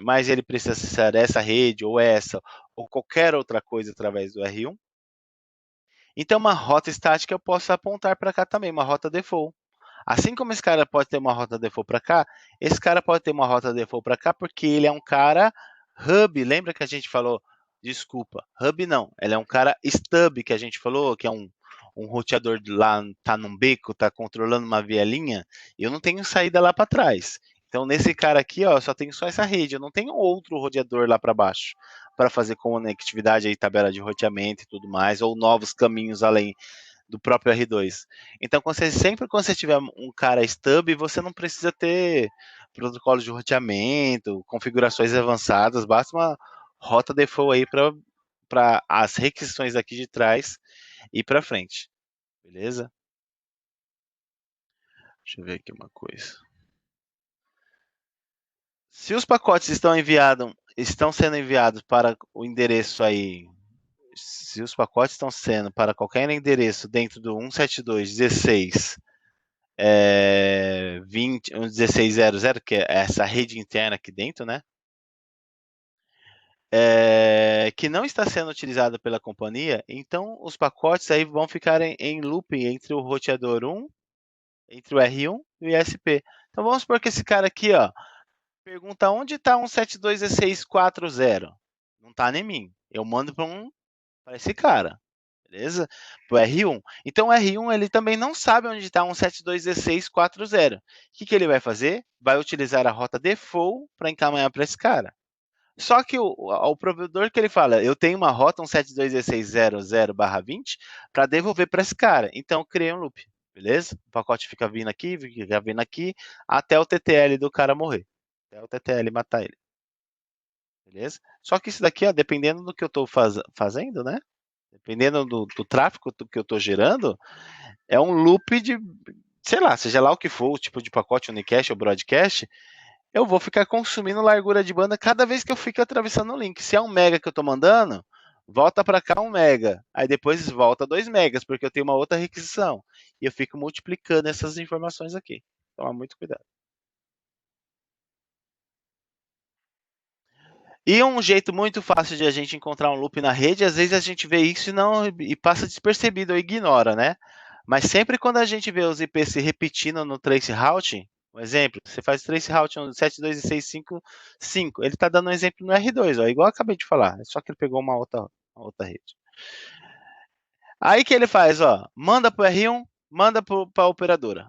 Speaker 2: mas ele precisa acessar essa rede ou qualquer outra coisa através do R1. Então, uma rota estática eu posso apontar para cá também, uma rota default. Assim como esse cara pode ter uma rota default para cá, esse cara pode ter uma rota default para cá porque ele é um cara hub. Lembra que a gente falou? Desculpa, hub não. Ele é um cara stub que a gente falou, que é um roteador lá, tá num beco, tá controlando uma vielinha. E eu não tenho saída lá para trás. Então, nesse cara aqui, ó, eu só tenho só essa rede. Eu não tenho outro roteador lá para baixo para fazer conectividade aí, tabela de roteamento e tudo mais, ou novos caminhos além do próprio R2. Então, sempre quando você tiver um cara stub, você não precisa ter protocolo de roteamento, configurações avançadas, basta uma rota default aí para as requisições aqui de trás e para frente. Beleza? Deixa eu ver aqui uma coisa. Se os pacotes estão sendo enviados para o endereço aí, se os pacotes estão sendo para qualquer endereço dentro do 172.16 16.00, que é essa rede interna aqui dentro, né? Que não está sendo utilizada pela companhia, então os pacotes aí vão ficar em loop entre o roteador 1, entre o R1 e o ISP. Então vamos supor que esse cara aqui, ó, pergunta onde está 172.16.4.0. Não está em mim. Eu mando para esse cara. Beleza? Para o R1. Então, o R1 ele também não sabe onde está 172.16.4.0. O que ele vai fazer? Vai utilizar a rota default para encaminhar para esse cara. Só que o provedor que ele fala, eu tenho uma rota 172.16.00/20 para devolver para esse cara. Então, eu criei um loop. Beleza? O pacote fica vindo aqui, até o TTL do cara morrer. Até o TTL matar ele. Beleza? Só que isso daqui, ó, dependendo do que eu estou fazendo, né? Dependendo do tráfego que eu estou gerando, é um loop de, sei lá, seja lá o que for, o tipo de pacote, unicast ou broadcast, eu vou ficar consumindo largura de banda cada vez que eu fico atravessando o link. Se é 1 mega que eu estou mandando, volta para cá 1 mega. Aí depois volta 2 megas, porque eu tenho uma outra requisição. E eu fico multiplicando essas informações aqui. Toma muito cuidado. E um jeito muito fácil de a gente encontrar um loop na rede, às vezes a gente vê isso e passa despercebido ou ignora, né? Mas sempre quando a gente vê os IPs se repetindo no trace routing, um exemplo, você faz trace routing no 72.16.5.5, ele está dando um exemplo no R2, ó, igual eu acabei de falar, só que ele pegou uma outra rede. Aí que ele faz, ó, manda para o R1, manda para a operadora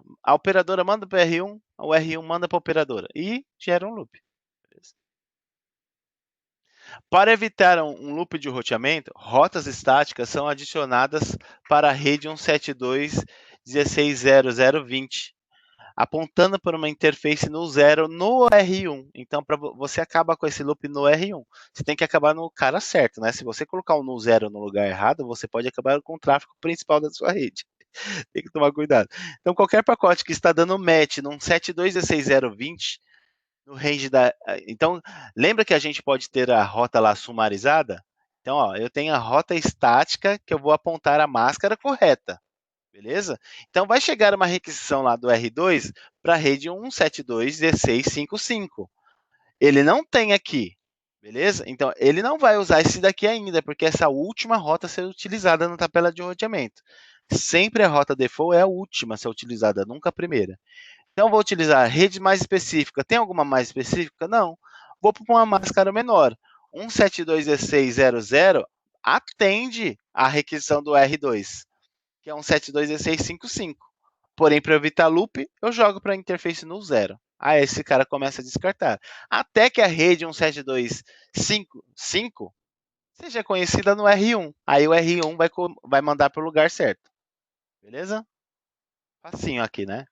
Speaker 2: manda para o R1, o R1 manda para a operadora e gera um loop. Beleza? Para evitar um loop de roteamento, rotas estáticas são adicionadas para a rede 172.16.00.20, apontando para uma interface no 0 no R1. Então, você acaba com esse loop no R1. Você tem que acabar no cara certo, né? Se você colocar um no 0 no lugar errado, você pode acabar com o tráfego principal da sua rede. Tem que tomar cuidado. Então, qualquer pacote que está dando match num 72E6020, no range da. Então, lembra que a gente pode ter a rota lá sumarizada? Então, ó, eu tenho a rota estática que eu vou apontar a máscara correta. Beleza? Então, vai chegar uma requisição lá do R2 para a rede 172.1655. Ele não tem aqui. Beleza? Então, ele não vai usar esse daqui ainda, porque essa última rota a ser utilizada na tabela de roteamento. Sempre a rota default é a última a ser utilizada, nunca a primeira. Então, vou utilizar a rede mais específica. Tem alguma mais específica? Não. Vou para uma máscara menor. 172.1600 atende a requisição do R2, que é 172.1655. Porém, para evitar loop, eu jogo para a interface no zero. Aí esse cara começa a descartar. Até que a rede 172.55 seja conhecida no R1. Aí o R1 vai mandar para o lugar certo. Beleza? Facinho aqui, né?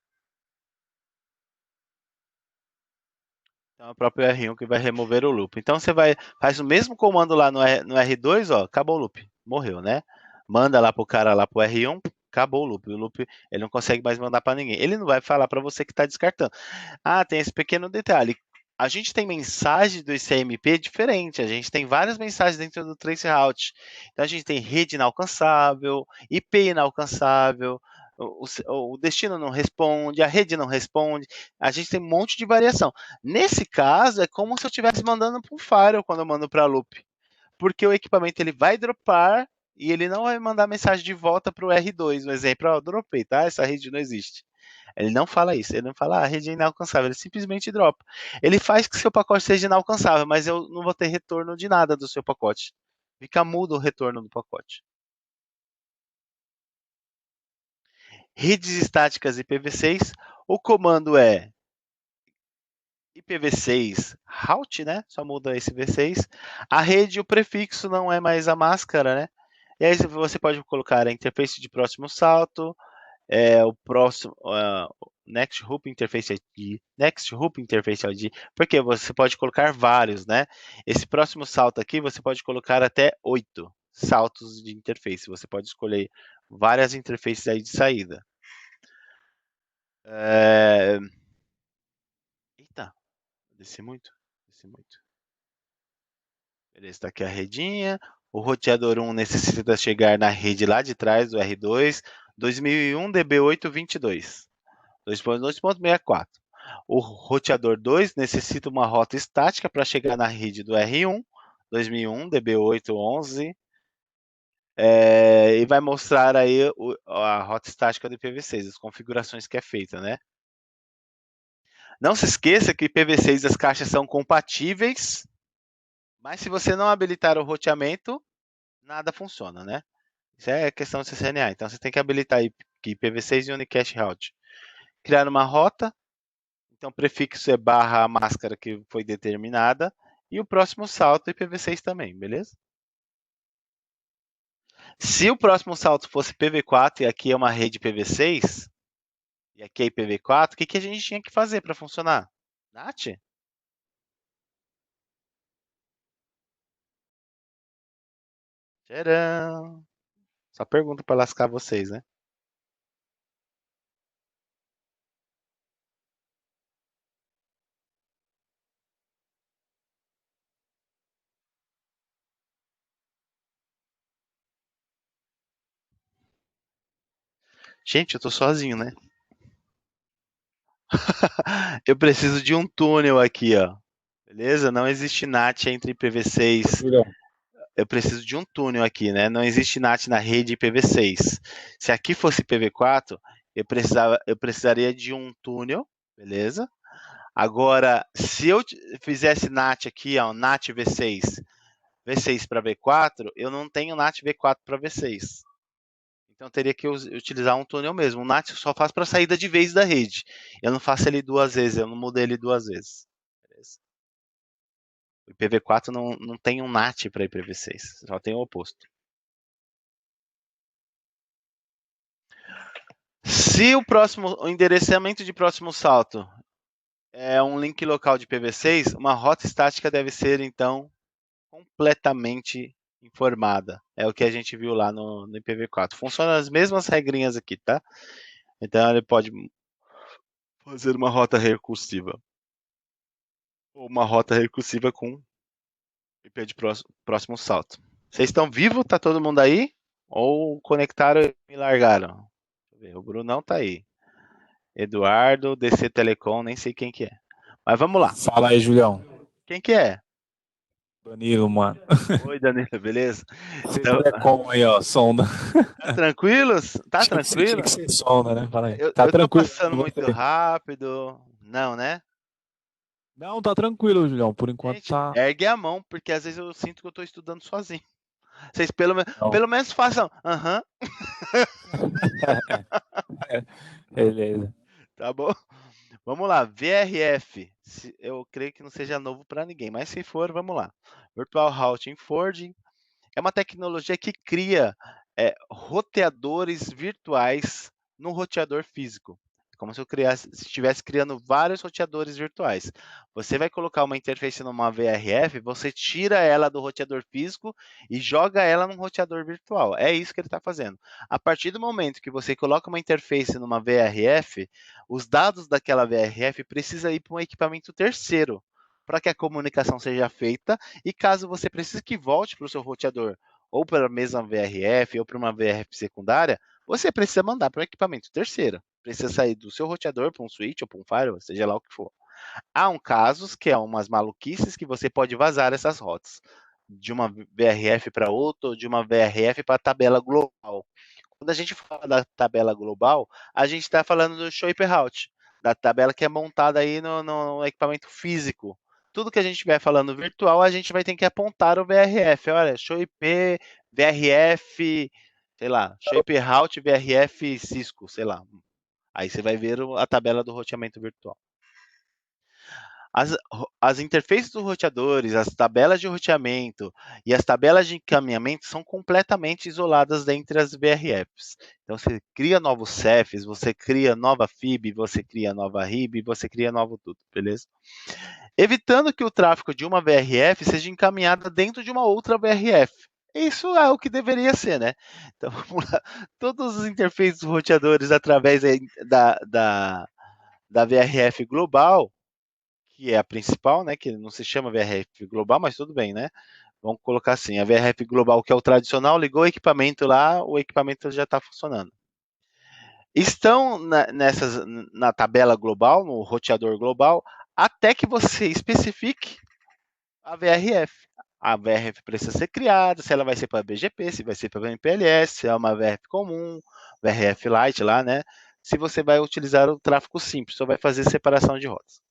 Speaker 2: Então é o próprio R1 que vai remover o loop. Então você faz o mesmo comando lá no R2, ó, acabou o loop. Morreu, né? Manda lá pro cara lá pro R1, acabou o loop. O loop ele não consegue mais mandar para ninguém. Ele não vai falar para você que está descartando. Ah, tem esse pequeno detalhe. A gente tem mensagem do ICMP diferente. A gente tem várias mensagens dentro do Traceroute. Então a gente tem rede inalcançável, IP inalcançável, o destino não responde, a rede não responde. A gente tem um monte de variação. Nesse caso, é como se eu estivesse mandando para um firewall quando eu mando para loop. Porque o equipamento ele vai dropar e ele não vai mandar mensagem de volta para o R2. Um exemplo, ó, dropei, tá? Essa rede não existe. Ele não fala isso, ele não fala, a rede é inalcançável, ele simplesmente dropa. Ele faz que seu pacote seja inalcançável, mas eu não vou ter retorno de nada do seu pacote. Fica mudo o retorno do pacote. Redes estáticas IPv6, o comando é IPv6 route, né? Só muda esse V6. A rede, o prefixo não é mais a máscara, né? E aí você pode colocar a interface de próximo salto, o próximo Next Hoop Interface ID, Next Hoop Interface ID, porque você pode colocar vários, né? Esse próximo salto aqui você pode colocar até 8 saltos de interface. Você pode escolher várias interfaces aí de saída. Eita, desci muito, desci muito. Beleza, está aqui a redinha. O roteador 1 necessita chegar na rede lá de trás do R2, 2001 DB822. 2.2.64. O roteador 2 necessita uma rota estática para chegar na rede do R1, 2001 DB811, e vai mostrar aí a rota estática do IPv6, as configurações que é feita, né? Não se esqueça que IPv6 as caixas são compatíveis, mas se você não habilitar o roteamento, nada funciona, né? Isso é questão de CCNA. Então você tem que habilitar IPv6 e Unicast Route. Criar uma rota. Então, o prefixo é barra a máscara que foi determinada. E o próximo salto IPv6 também, beleza? Se o próximo salto fosse PV4 e aqui é uma rede PV6, e aqui é IPv4, o que a gente tinha que fazer para funcionar? NAT? Tcharam! Só pergunta para lascar vocês, né? Gente, eu tô sozinho, né? Eu preciso de um túnel aqui, ó. Beleza? Não existe NAT entre IPv6. Eu preciso de um túnel aqui, né? Não existe NAT na rede IPv6. Se aqui fosse IPv4, eu precisaria de um túnel, beleza? Agora, se eu fizesse NAT aqui, ó, NAT V6, V6 para V4, eu não tenho NAT V4 para V6. Então, eu teria que utilizar um túnel mesmo. O NAT só faz para saída de vez da rede. Eu não faço ele duas vezes, eu não mudei ele duas vezes. Beleza? O IPv4 não tem um NAT para IPv6, só tem o oposto. Se o endereçamento de próximo salto é um link local de IPv6, uma rota estática deve ser, então, completamente informada. É o que a gente viu lá no IPv4. Funciona as mesmas regrinhas aqui, tá? Então ele pode fazer uma rota recursiva. Ou uma rota recursiva com IP de próximo salto. Vocês estão vivos? Tá todo mundo aí? Ou conectaram e me largaram? Deixa eu ver, o Brunão tá aí. Eduardo, DC Telecom, nem sei quem que é. Mas vamos lá.
Speaker 3: Fala aí, Julião.
Speaker 2: Quem que é?
Speaker 3: Danilo, mano.
Speaker 2: Oi, Danilo, beleza?
Speaker 3: Você
Speaker 2: Então,
Speaker 3: telecom aí, ó, sonda.
Speaker 2: tá tranquilos? Tá
Speaker 3: Tinha
Speaker 2: tranquilo?
Speaker 3: que ser sonda, né? Fala aí.
Speaker 2: Eu,
Speaker 3: Tá
Speaker 2: eu tô
Speaker 3: tranquilo
Speaker 2: passando
Speaker 3: com
Speaker 2: muito
Speaker 3: você?
Speaker 2: rápido. Não, né?
Speaker 3: Não, tá tranquilo, Julião. Por enquanto
Speaker 2: Gente,
Speaker 3: tá.
Speaker 2: ergue a mão, porque às vezes eu sinto que eu tô estudando sozinho. Vocês
Speaker 3: Não.
Speaker 2: pelo menos façam. Aham,
Speaker 3: Beleza.
Speaker 2: tá bom? Vamos lá, VRF. Eu creio que não seja novo para ninguém, mas se for, vamos lá. Virtual Routing Forwarding é uma tecnologia que cria roteadores virtuais no roteador físico. É como se eu estivesse criando vários roteadores virtuais. Você vai colocar uma interface numa VRF, você tira ela do roteador físico e joga ela num roteador virtual. É isso que ele está fazendo. A partir do momento que você coloca uma interface numa VRF, os dados daquela VRF precisam ir para um equipamento terceiro para que a comunicação seja feita e caso você precise que volte para o seu roteador ou para a mesma VRF ou para uma VRF secundária, você precisa mandar para um equipamento terceiro. Precisa sair do seu roteador para um switch ou para um firewall, seja lá o que for. Há casos que é umas maluquices que você pode vazar essas rotas de uma VRF para outra ou de uma VRF para a tabela global. Quando a gente fala da tabela global, a gente está falando do Shape Route, da tabela que é montada aí no equipamento físico. Tudo que a gente estiver falando virtual, a gente vai ter que apontar o VRF. Olha, Shape, VRF, sei lá, Shape Route, VRF Cisco, sei lá. Aí você vai ver a tabela do roteamento virtual. As interfaces dos roteadores, as tabelas de roteamento e as tabelas de encaminhamento são completamente isoladas dentre as VRFs. Então, você cria novos CEFs, você cria nova FIB, você cria nova RIB, você cria novo tudo, beleza? Evitando que o tráfego de uma VRF seja encaminhado dentro de uma outra VRF. Isso é o que deveria ser, né? Então, vamos lá. Todos os interfaces dos roteadores através da VRF global, que é a principal, né, que não se chama VRF global, mas tudo bem, né? Vamos colocar assim, a VRF global, que é o tradicional, ligou o equipamento lá, o equipamento já está funcionando. Estão na tabela global, no roteador global, até que você especifique a VRF. A VRF precisa ser criada, se ela vai ser para BGP, se vai ser para MPLS, se é uma VRF comum, VRF Lite lá, né? Se você vai utilizar o tráfego simples, só vai fazer separação de rotas.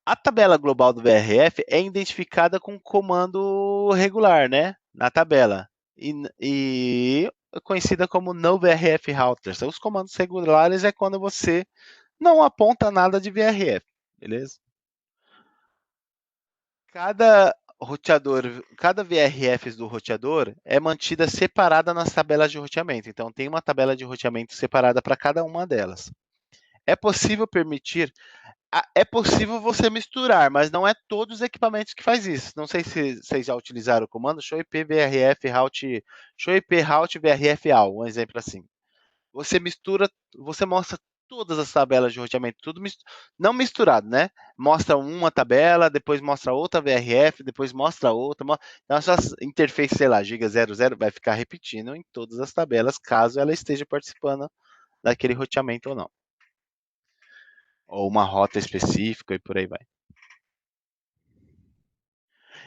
Speaker 2: A tabela global do VRF é identificada com comando regular, né? Na tabela. E é conhecida como no VRF routers. Os comandos regulares é quando você não aponta nada de VRF, beleza? Cada roteador, cada VRF do roteador é mantida separada nas tabelas de roteamento. Então tem uma tabela de roteamento separada para cada uma delas. É possível permitir É possível você misturar, mas não é todos os equipamentos que faz isso. Não sei se vocês já utilizaram o comando show IP VRF route, show IP route VRF AL, um exemplo assim. Você mistura, você mostra todas as tabelas de roteamento, tudo não misturado, né? Mostra uma tabela, depois mostra outra VRF, depois mostra outra. Então, essa interface, sei lá, giga 00 vai ficar repetindo em todas as tabelas, caso ela esteja participando daquele roteamento ou não. Ou uma rota específica e por aí vai.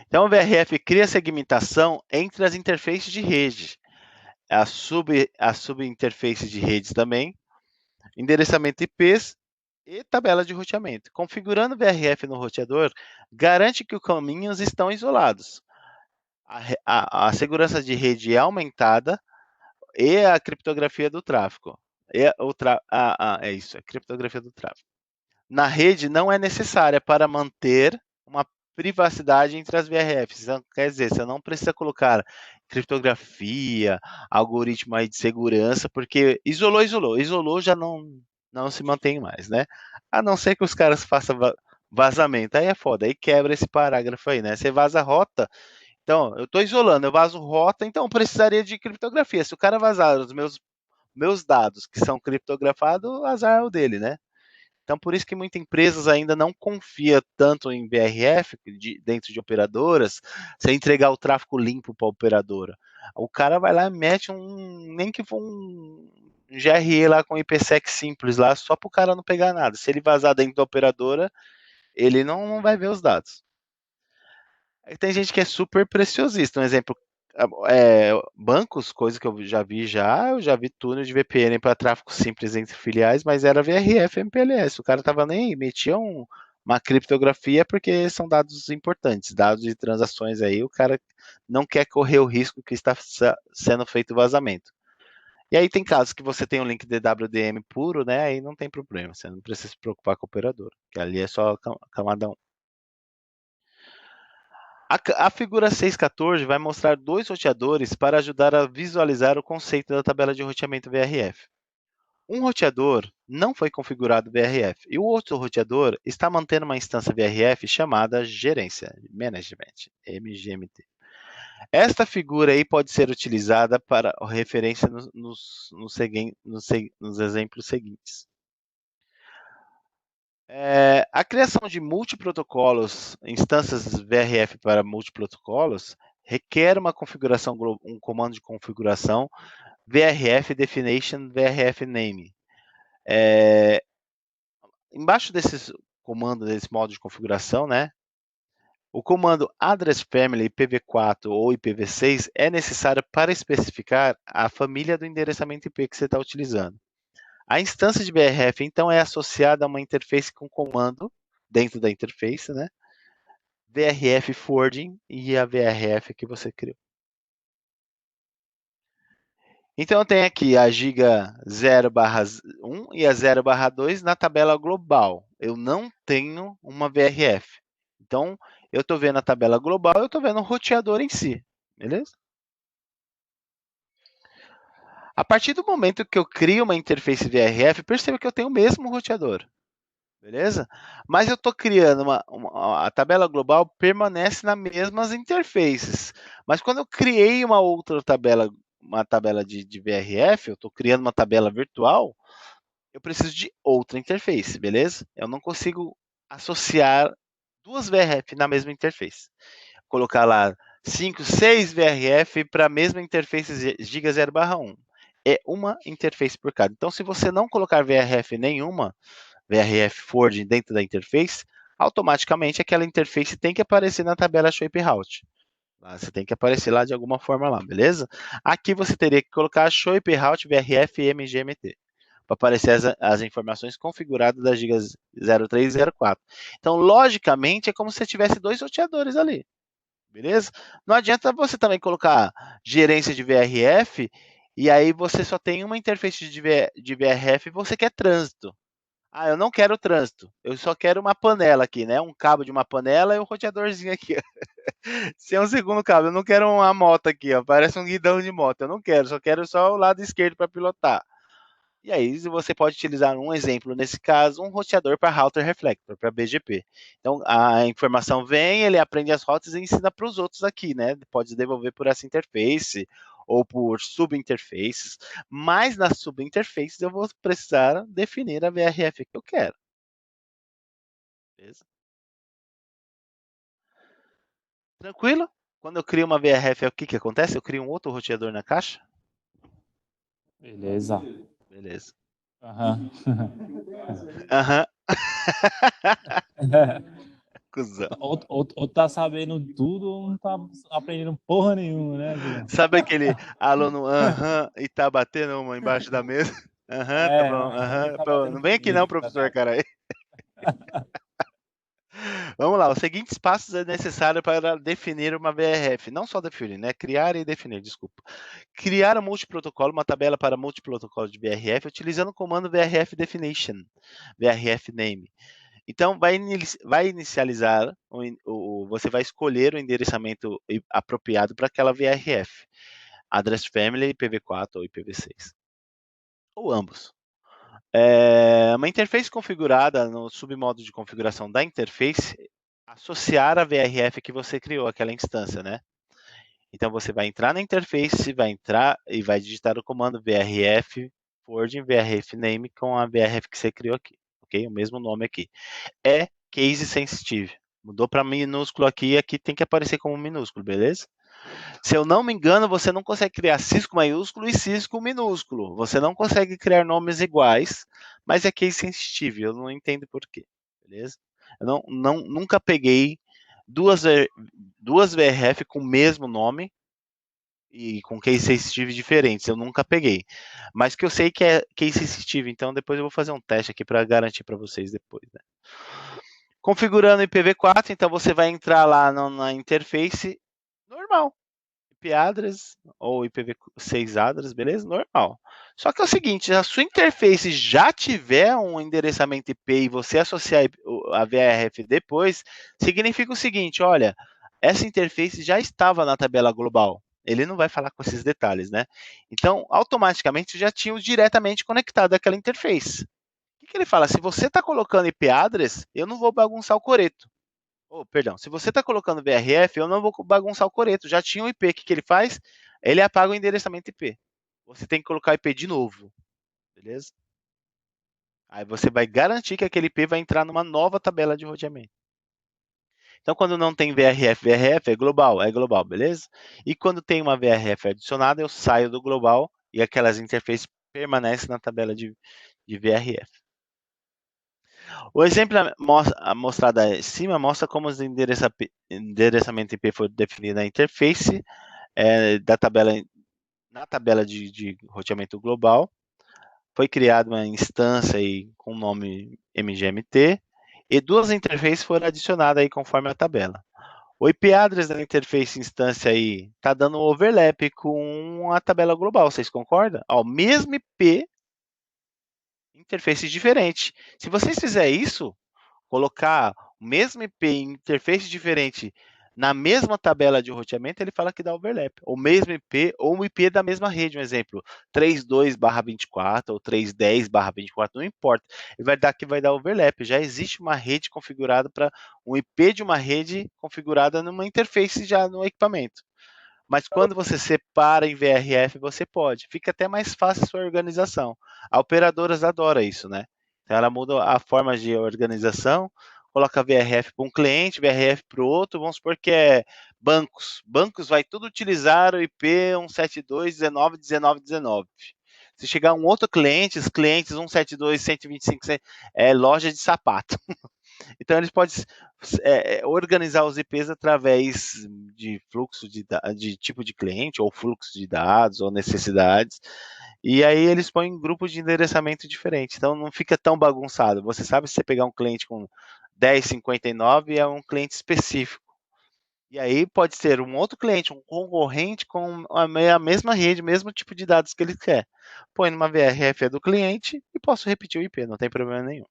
Speaker 2: Então, o VRF cria segmentação entre as interfaces de rede, a subinterface de redes também, endereçamento IPs e tabela de roteamento. Configurando o VRF no roteador, garante que os caminhos estão isolados. A segurança de rede é aumentada e a criptografia do tráfego. É isso, a criptografia do tráfego. Na rede não é necessária para manter uma privacidade entre as VRFs. Então, quer dizer, você não precisa colocar criptografia, algoritmo aí de segurança, porque isolou já não se mantém mais, né? A não ser que os caras façam vazamento, aí é foda, aí quebra esse parágrafo aí, né? Você vaza a rota, Então, eu estou isolando, eu vazo rota, então eu precisaria de criptografia. Se o cara vazar os meus dados que são criptografados, o azar é o dele, né? Então, por isso que muitas empresas ainda não confia tanto em VRF dentro de operadoras, sem entregar o tráfego limpo para a operadora. O cara vai lá e mete nem que for um GRE lá com IPsec simples lá, só para o cara não pegar nada. Se ele vazar dentro da operadora, ele não vai ver os dados. Aí tem gente que é super preciosista. Um exemplo, bancos, coisa que eu já vi túnel de VPN para tráfego simples entre filiais, mas era VRF MPLS. O cara tava nem aí, metia uma criptografia porque são dados importantes, dados de transações aí, o cara não quer correr o risco que está sendo feito vazamento. E aí tem casos que você tem um link DWDM puro, né? Aí não tem problema, você não precisa se preocupar com o operador, que ali é só camada 1. A figura 614 vai mostrar dois roteadores para ajudar a visualizar o conceito da tabela de roteamento VRF. Um roteador não foi configurado VRF e o outro roteador está mantendo uma instância VRF chamada gerência, Management, MGMT. Esta figura aí pode ser utilizada para referência nos exemplos seguintes. A criação de multiprotocolos, instâncias VRF para multiprotocolos, requer um comando de configuração VRF Definition VRF Name. Embaixo desse comando, desse modo de configuração, né, o comando Address Family IPv4 ou IPv6 é necessário para especificar a família do endereçamento IP que você está utilizando. A instância de VRF, então, é associada a uma interface com comando dentro da interface, né? VRF forwarding e a VRF que você criou. Então, eu tenho aqui a giga 0/1 e a 0/2 na tabela global. Eu não tenho uma VRF. Então, eu estou vendo a tabela global, eu estou vendo o roteador em si. Beleza? A partir do momento que eu crio uma interface VRF, perceba que eu tenho o mesmo roteador. Beleza? Mas eu estou criando a tabela global permanece nas mesmas interfaces. Mas quando eu criei uma outra tabela, uma tabela de VRF, eu estou criando uma tabela virtual, eu preciso de outra interface, beleza? Eu não consigo associar duas VRF na mesma interface. Colocar lá 5, 6 VRF para a mesma interface giga 0/1. É uma interface por cada. Então, se você não colocar VRF nenhuma, VRF forwarding dentro da interface, automaticamente aquela interface tem que aparecer na tabela shape route. Você tem que aparecer lá de alguma forma lá, beleza? Aqui você teria que colocar shape route VRF MGMT para aparecer as informações configuradas da giga 03 e 04. Então, logicamente, é como se você tivesse dois roteadores ali. Beleza? Não adianta você também colocar gerência de VRF e aí você só tem uma interface de VRF e você quer trânsito. Ah, eu não quero trânsito. Eu só quero uma panela aqui, né? Um cabo de uma panela e um roteadorzinho aqui. Se é um segundo cabo, eu não quero uma moto aqui, ó. Parece um guidão de moto. Eu não quero, só quero só o lado esquerdo para pilotar. E aí você pode utilizar um exemplo, nesse caso, um roteador para router reflector, para BGP. Então a informação vem, ele aprende as rotas e ensina para os outros aqui, né? Pode devolver por essa interface ou por subinterfaces, mas nas subinterfaces eu vou precisar definir a VRF que eu quero. Beleza? Tranquilo? Quando eu crio uma VRF, o que acontece? Eu crio um outro roteador na caixa?
Speaker 3: Beleza.
Speaker 2: Beleza.
Speaker 3: Aham.
Speaker 2: Aham. Cusão.
Speaker 3: Ou tá sabendo tudo ou não tá aprendendo porra nenhuma, né, Julião?
Speaker 2: Sabe aquele aluno aham e tá batendo uma embaixo da mesa? Aham, tá bom. Aham.
Speaker 3: Tá
Speaker 2: Pô,
Speaker 3: batendo
Speaker 2: não vem aqui não,
Speaker 3: punheta,
Speaker 2: professor,
Speaker 3: tá?
Speaker 2: cara. Vamos lá, os seguintes passos é necessário para definir uma VRF. Não só definir, né? Criar e definir, desculpa. Criar um multiprotocolo, uma tabela para multiprotocolo de VRF, utilizando o comando VRF Definition, VRF Name. Então, vai inicializar, você vai escolher o endereçamento apropriado para aquela VRF. Address Family, IPv4 ou IPv6. Ou ambos. Uma interface configurada no submodo de configuração da interface, associar a VRF que você criou, aquela instância, né? Então você vai entrar na interface, vai entrar e vai digitar o comando vrf forwarding vrf name com a vrf que você criou aqui, ok? O mesmo nome aqui. É case sensitive. Mudou para minúsculo aqui, aqui tem que aparecer como minúsculo, beleza? Se eu não me engano, você não consegue criar Cisco maiúsculo e Cisco minúsculo. Você não consegue criar nomes iguais, mas é case sensitive. Eu não entendo por quê, beleza? Eu nunca peguei duas, duas VRF com o mesmo nome e com case sensitive diferentes. Eu nunca peguei. Mas que eu sei que é case sensitive, então depois eu vou fazer um teste aqui para garantir para vocês depois, né? Configurando IPv4, então você vai entrar lá na interface normal. IP address ou IPv6 address, beleza? Normal. Só que é o seguinte, se a sua interface já tiver um endereçamento IP e você associar a VRF depois, significa o seguinte, olha, essa interface já estava na tabela global. Ele não vai falar com esses detalhes, né? Então, automaticamente já tinha diretamente conectado àquela interface. O que ele fala? Se você está colocando IP address, eu não vou bagunçar o coreto. Oh, perdão, se você está colocando VRF, eu não vou bagunçar o coreto. Já tinha um IP, o que ele faz? Ele apaga o endereçamento IP. Você tem que colocar IP de novo, beleza? Aí você vai garantir que aquele IP vai entrar numa nova tabela de roteamento. Então, quando não tem VRF, VRF é global, beleza? E quando tem uma VRF adicionada, eu saio do global e aquelas interfaces permanecem na tabela de VRF. O exemplo mostrado acima mostra como os endereçamento IP foi definido na interface da tabela, na tabela de roteamento global. Foi criada uma instância aí com o nome MGMT e duas interfaces foram adicionadas aí conforme a tabela. O IP address da interface instância aí está dando overlap com a tabela global, vocês concordam? Ó, o mesmo IP, interface diferente. Se vocês fizerem isso, colocar o mesmo IP em interface diferente na mesma tabela de roteamento, ele fala que dá overlap. O mesmo IP ou o IP da mesma rede, um exemplo, 32/24 ou 310/24, não importa. Ele vai dar que vai dar overlap. Já existe uma rede configurada para um IP de uma rede configurada numa interface já no equipamento. Mas quando você separa em VRF, você pode. Fica até mais fácil a sua organização. A operadoras adora isso, né? Então ela muda a forma de organização, coloca VRF para um cliente, VRF para o outro. Vamos supor que é bancos. Bancos vai tudo utilizar o IP 172.19.19.19. Se chegar um outro cliente, os clientes 172.125, é loja de sapato. Então, eles podem organizar os IPs através de fluxo de tipo de cliente, ou fluxo de dados, ou necessidades. E aí eles põem grupos de endereçamento diferentes. Então, não fica tão bagunçado. Você sabe, se você pegar um cliente com 1059, é um cliente específico. E aí pode ser um outro cliente, um concorrente com a mesma rede, mesmo tipo de dados que ele quer. Põe numa VRF do cliente e posso repetir o IP, não tem problema nenhum.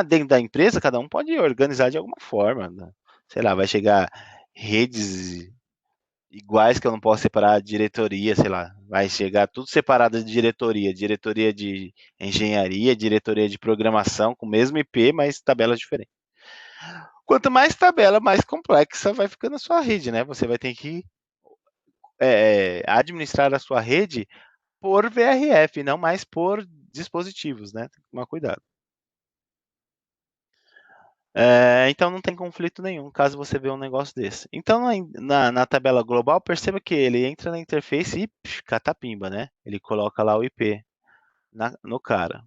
Speaker 2: Dentro da empresa, cada um pode organizar de alguma forma, né? Sei lá, vai chegar redes iguais que eu não posso separar a diretoria, sei lá, vai chegar tudo separado de diretoria, diretoria de engenharia, diretoria de programação, com o mesmo IP, mas tabelas diferentes. Quanto mais tabela, mais complexa vai ficando a sua rede, né? Você vai ter que administrar a sua rede por VRF, não mais por dispositivos, né? Tem que tomar cuidado. Então não tem conflito nenhum, caso você vê um negócio desse. Então na tabela global, perceba que ele entra na interface e catapimba, né? Ele coloca lá o IP no cara.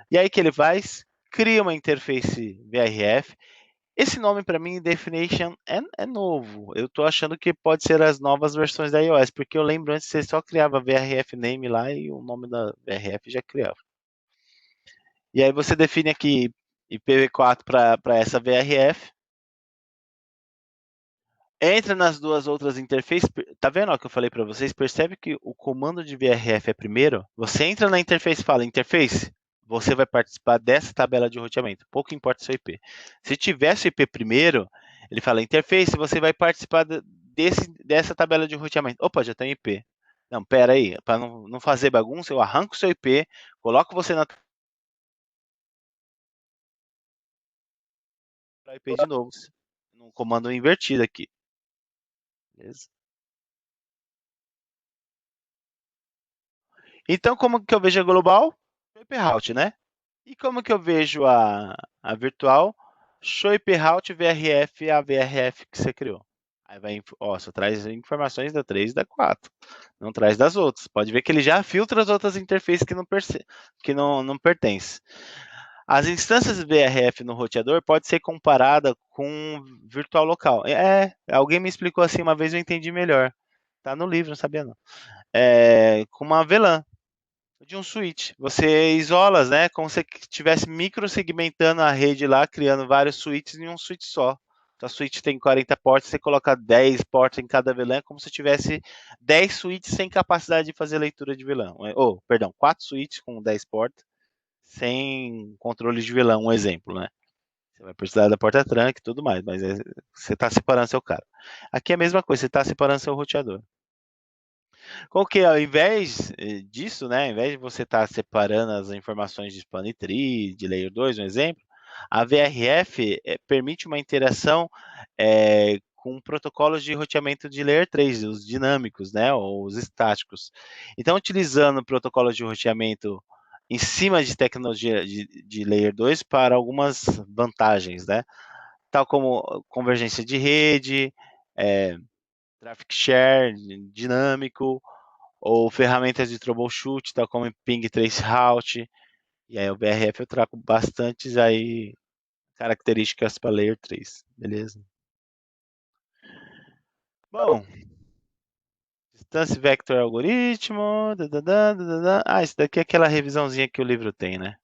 Speaker 2: E aí que ele faz? Cria uma interface VRF. Esse nome para mim, Definition, é novo. Eu estou achando que pode ser as novas versões da iOS, porque eu lembro antes você só criava VRF name lá e o nome da VRF já criava. E aí você define aqui IPv4 para essa VRF. Entra nas duas outras interfaces. Tá vendo o que eu falei para vocês? Percebe que o comando de VRF é primeiro? Você entra na interface e fala interface, você vai participar dessa tabela de roteamento. Pouco importa o seu IP. Se tivesse o IP primeiro, ele fala interface, você vai participar dessa tabela de roteamento. Opa, já tem IP. Não, pera aí. Para não fazer bagunça, eu arranco o seu IP, coloco você na IP de novo. No comando invertido aqui. Beleza? Então, como que eu vejo a global? Shaperout, né? E como que eu vejo a virtual? Shaperout VRF, a VRF que você criou. Aí vai, ó, só traz informações da 3 e da 4. Não traz das outras. Pode ver que ele já filtra as outras interfaces que não pertencem. As instâncias VRF no roteador pode ser comparada com virtual local. Alguém me explicou assim uma vez, eu entendi melhor. Tá no livro, não sabia não. Com uma VLAN de um switch. Você isola, né? Como se estivesse microsegmentando a rede lá, criando vários switches em um switch só. Então, a switch tem 40 portas, você coloca 10 portas em cada VLAN, como se tivesse 10 switches sem capacidade de fazer leitura de VLAN. Perdão, 4 switches com 10 portas, sem controle de VLAN, um exemplo, né? Você vai precisar da porta trunk e tudo mais, mas você está separando seu cara. Aqui é a mesma coisa, você está separando seu roteador. Qual que é, ao invés disso, né, ao invés de você estar separando as informações de span tree, de layer 2, um exemplo, a VRF permite uma interação com protocolos de roteamento de layer 3, os dinâmicos, né, ou os estáticos. Então, utilizando protocolos de roteamento em cima de tecnologia de layer 2 para algumas vantagens, né, tal como convergência de rede, traffic share dinâmico, ou ferramentas de troubleshoot, tal como Ping Traceroute. E aí o BRF eu trago bastantes aí características para Layer 3, beleza? Bom, Distance Vector Algoritmo, isso daqui é aquela revisãozinha que o livro tem, né?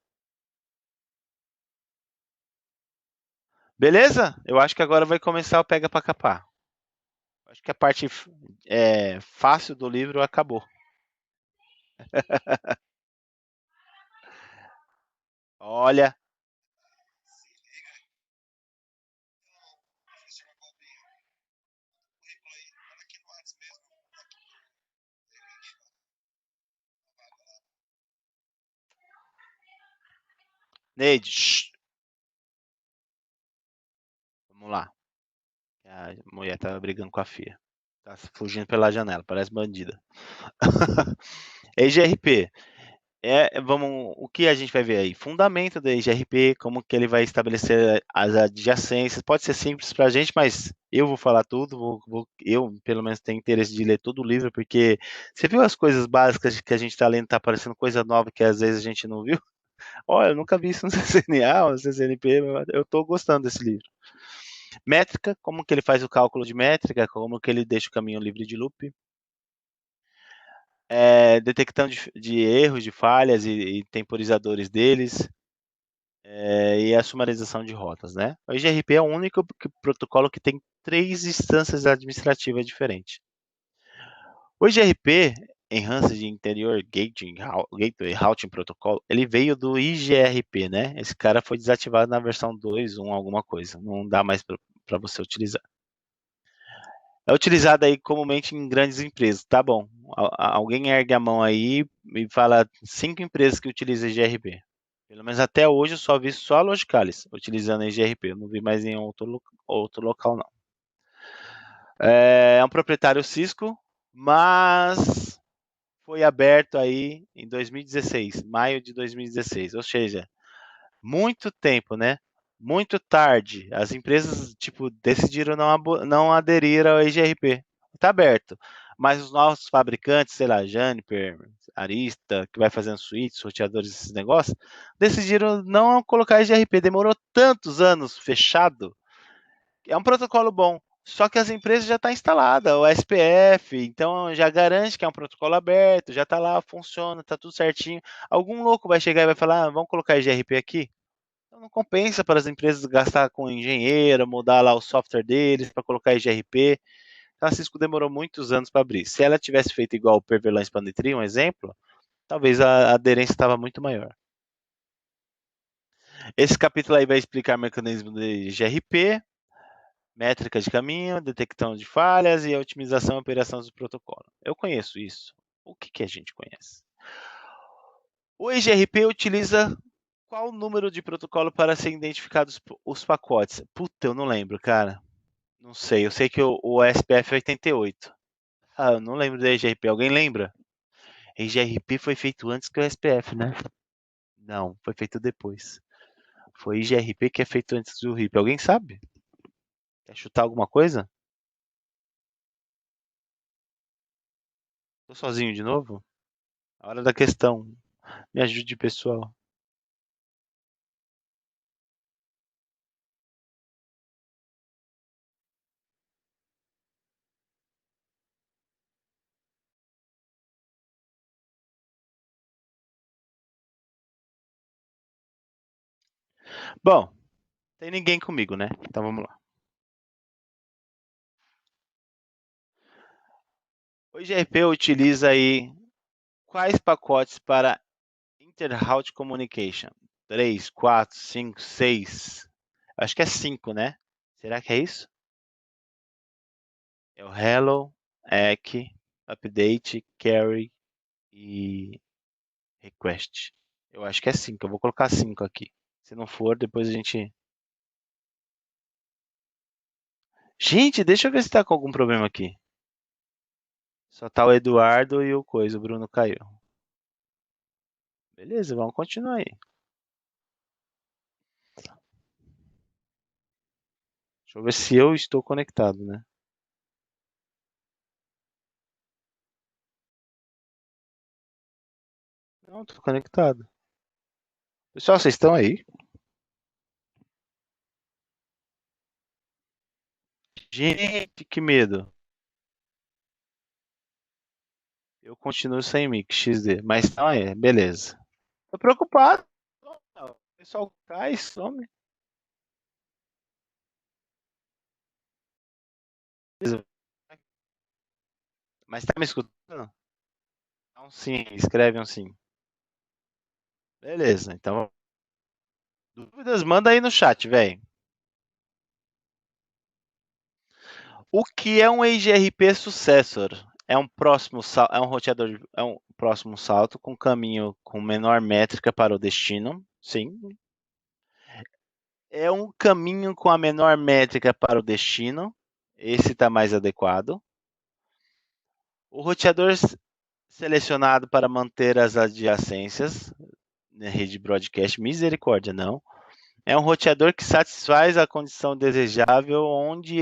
Speaker 2: Beleza? Eu acho que agora vai começar o pega para capar. Acho que a parte fácil do livro acabou. Olha. Neide, shh. Vamos lá. A mulher tava brigando com a filha. Tá fugindo pela janela, parece bandida. EGRP. O que a gente vai ver aí? Fundamento do EGRP, como que ele vai estabelecer as adjacências. Pode ser simples para a gente, mas eu vou falar tudo. Eu, pelo menos, tenho interesse de ler todo o livro, porque você viu as coisas básicas que a gente está lendo, está aparecendo coisa nova que às vezes a gente não viu? Olha, eu nunca vi isso no CCNA ou no CCNP, eu estou gostando desse livro. Métrica, como que ele faz o cálculo de métrica, como que ele deixa o caminho livre de loop. Detecção de erros, de falhas e temporizadores deles, e a sumarização de rotas, né? O IGRP é o único protocolo que tem 3 instâncias administrativas diferentes. O IGRP, Enhanced Interior Gateway Routing Protocol, ele veio do IGRP, né? Esse cara foi desativado na versão 2, alguma coisa, não dá mais para você utilizar. É utilizado aí comumente em grandes empresas. Tá bom. Alguém ergue a mão aí e fala 5 empresas que utilizam EGRP. Pelo menos até hoje eu só vi só a Logicalis utilizando EGRP. Eu não vi mais em outro local, não. É um proprietário Cisco, mas foi aberto aí em 2016, maio de 2016. Ou seja, muito tempo, né? Muito tarde. As empresas, decidiram não aderir ao EGRP. Está aberto. Mas os novos fabricantes, sei lá, Juniper, Arista, que vai fazendo suítes, roteadores, esses negócios, decidiram não colocar EGRP. Demorou tantos anos fechado. É um protocolo bom. Só que as empresas já estão instaladas, o SPF, então já garante que é um protocolo aberto, já está lá, funciona, está tudo certinho. Algum louco vai chegar e vai falar, vamos colocar EGRP aqui? Então não compensa para as empresas gastar com engenheiro, mudar lá o software deles para colocar EGRP. Então a Cisco demorou muitos anos para abrir. Se ela tivesse feito igual o Perverlan Spanitree, um exemplo, talvez a aderência estava muito maior. Esse capítulo aí vai explicar o mecanismo de EGRP, métrica de caminho, detecção de falhas e a otimização e operação do protocolo. Eu conheço isso. O que a gente conhece? O EGRP utiliza qual número de protocolo para ser identificados os pacotes? Puta, eu não lembro, cara. Não sei, eu sei que o SPF é 88. Ah, eu não lembro da EGRP. Alguém lembra? A EGRP foi feito antes que o SPF, né? Não, foi feito depois. Foi IGRP que é feito antes do RIP. Alguém sabe? Quer chutar alguma coisa? Tô sozinho de novo? A hora da questão. Me ajude, pessoal. Bom, tem ninguém comigo, né? Então vamos lá. O IGRP utiliza aí quais pacotes para Inter-Route Communication? 3, 4, 5, 6. Acho que é 5, né? Será que é isso? É o Hello, Eck, Update, Carry e Request. Eu acho que é 5. Eu vou colocar 5 aqui. Se não for, depois a gente. Gente, deixa eu ver se tá com algum problema aqui. Só tá o Eduardo e o coisa, o Bruno caiu. Beleza, vamos continuar aí. Deixa eu ver se eu estou conectado, né? Não, tô conectado. Pessoal, vocês estão aí? Gente, que medo. Eu continuo sem mic, XD. Mas não é, beleza. Tô preocupado. O pessoal cai, some. Beleza. Mas tá me escutando? Dá um sim, escreve um sim. Beleza, então. Dúvidas, manda aí no chat, velho. O que é um EGRP Successor? É um próximo é um roteador, é um próximo salto com caminho com menor métrica para o destino. Sim. É um caminho com a menor métrica para o destino. Esse está mais adequado. O roteador selecionado para manter as adjacências na rede broadcast, misericórdia, não. É um roteador que satisfaz a condição desejável onde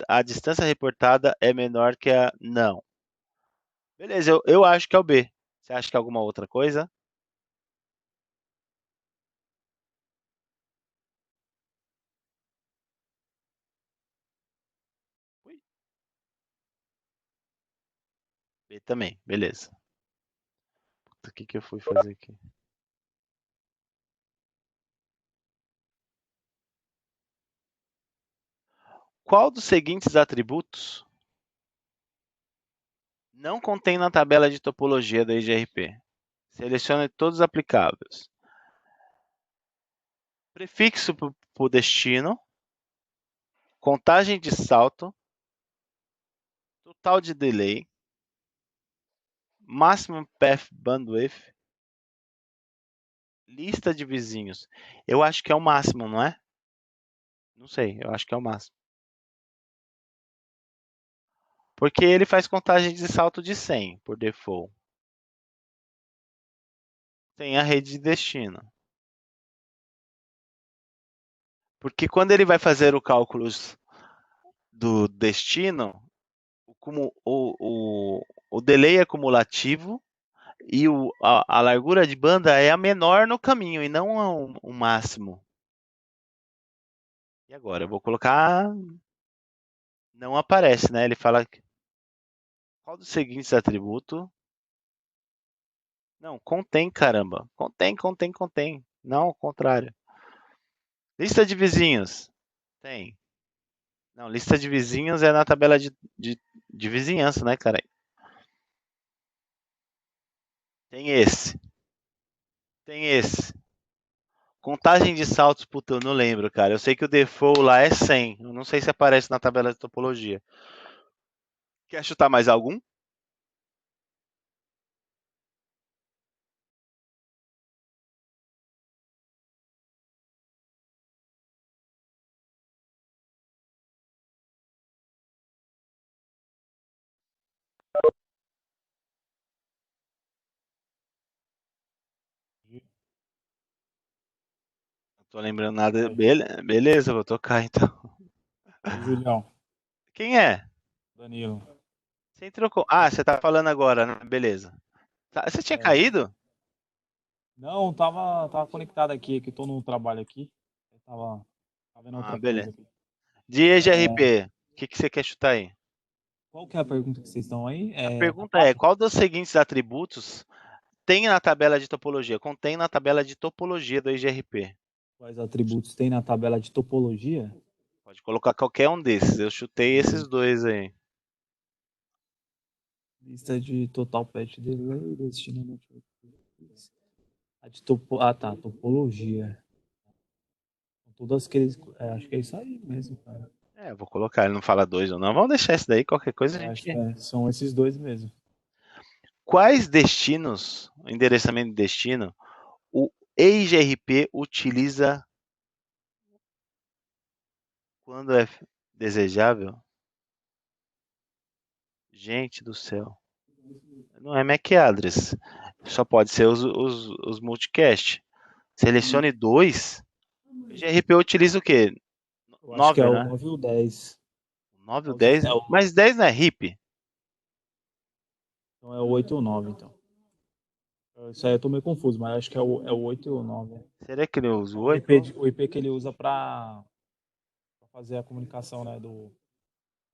Speaker 2: a distância reportada é menor que a não. Beleza, eu acho que é o B. Você acha que é alguma outra coisa? Ui. B também, beleza. Puta, o que, que eu fui fazer aqui? Qual dos seguintes atributos não contém na tabela de topologia da IGRP? Selecione todos os aplicáveis. Prefixo para o destino, contagem de salto, total de delay, maximum path bandwidth, lista de vizinhos. Eu acho que é o máximo, não é? Não sei, eu acho que é o máximo. Porque ele faz contagem de salto de 100 por default. Tem a rede de destino. Porque quando ele vai fazer o cálculo do destino, o delay é cumulativo e a largura de banda é a menor no caminho e não o máximo. E agora? Eu vou colocar. Não aparece, né? Ele fala. Qual dos seguintes atributos? Não, contém, caramba. Contém, contém, contém. Não, ao contrário. Lista de vizinhos. Tem. Não, lista de vizinhos é na tabela de vizinhança, né, cara? Tem esse. Tem esse. Contagem de saltos, puta, eu não lembro, cara. Eu sei que o default lá é 100. Eu não sei se aparece na tabela de topologia. Quer chutar mais algum? Tô lembrando nada. Beleza, vou tocar então.
Speaker 3: Ô, Julião,
Speaker 2: Quem é?
Speaker 3: Danilo.
Speaker 2: Você trocou. Ah, você tá falando agora, né? Beleza. Você tinha
Speaker 3: É.
Speaker 2: caído?
Speaker 3: Não, tava conectado aqui, que eu tô no trabalho aqui. Eu tava vendo
Speaker 2: Ah,
Speaker 3: outra coisa
Speaker 2: beleza.
Speaker 3: aqui.
Speaker 2: De EGRP, o que você quer chutar aí?
Speaker 3: Qual que é a pergunta que vocês estão aí?
Speaker 2: A
Speaker 3: É,
Speaker 2: pergunta é: qual dos seguintes atributos tem na tabela de topologia? Contém na tabela de topologia do EGRP.
Speaker 3: quais atributos tem na tabela de topologia?
Speaker 2: Pode colocar qualquer um desses. Eu chutei esses dois aí.
Speaker 3: Lista de total patch delay, destino network. Tá, topologia. Todas aqueles. Acho que é isso aí mesmo, cara.
Speaker 2: Eu vou colocar. Ele não fala dois ou não. Vamos deixar esse daí. Qualquer coisa a
Speaker 3: Acho que
Speaker 2: gente.
Speaker 3: são esses dois mesmo.
Speaker 2: Quais destinos, endereçamento de destino, o EIGRP utiliza quando é desejável? Gente do céu. Não é MAC address. Só pode ser os multicast. Selecione dois. O EGRP utiliza o quê?
Speaker 3: Eu acho que é
Speaker 2: 9,
Speaker 3: o
Speaker 2: né?
Speaker 3: 9 e o 10.
Speaker 2: 9 ou
Speaker 3: É
Speaker 2: 10? Mas 10 não é RIP?
Speaker 3: então é o 8 e o 9, então. Isso aí eu tô meio confuso, mas acho que é o 8 e o 9.
Speaker 2: Será que ele usa
Speaker 3: É
Speaker 2: o
Speaker 3: o
Speaker 2: 8?
Speaker 3: IP, o IP que ele usa para fazer a comunicação, né, do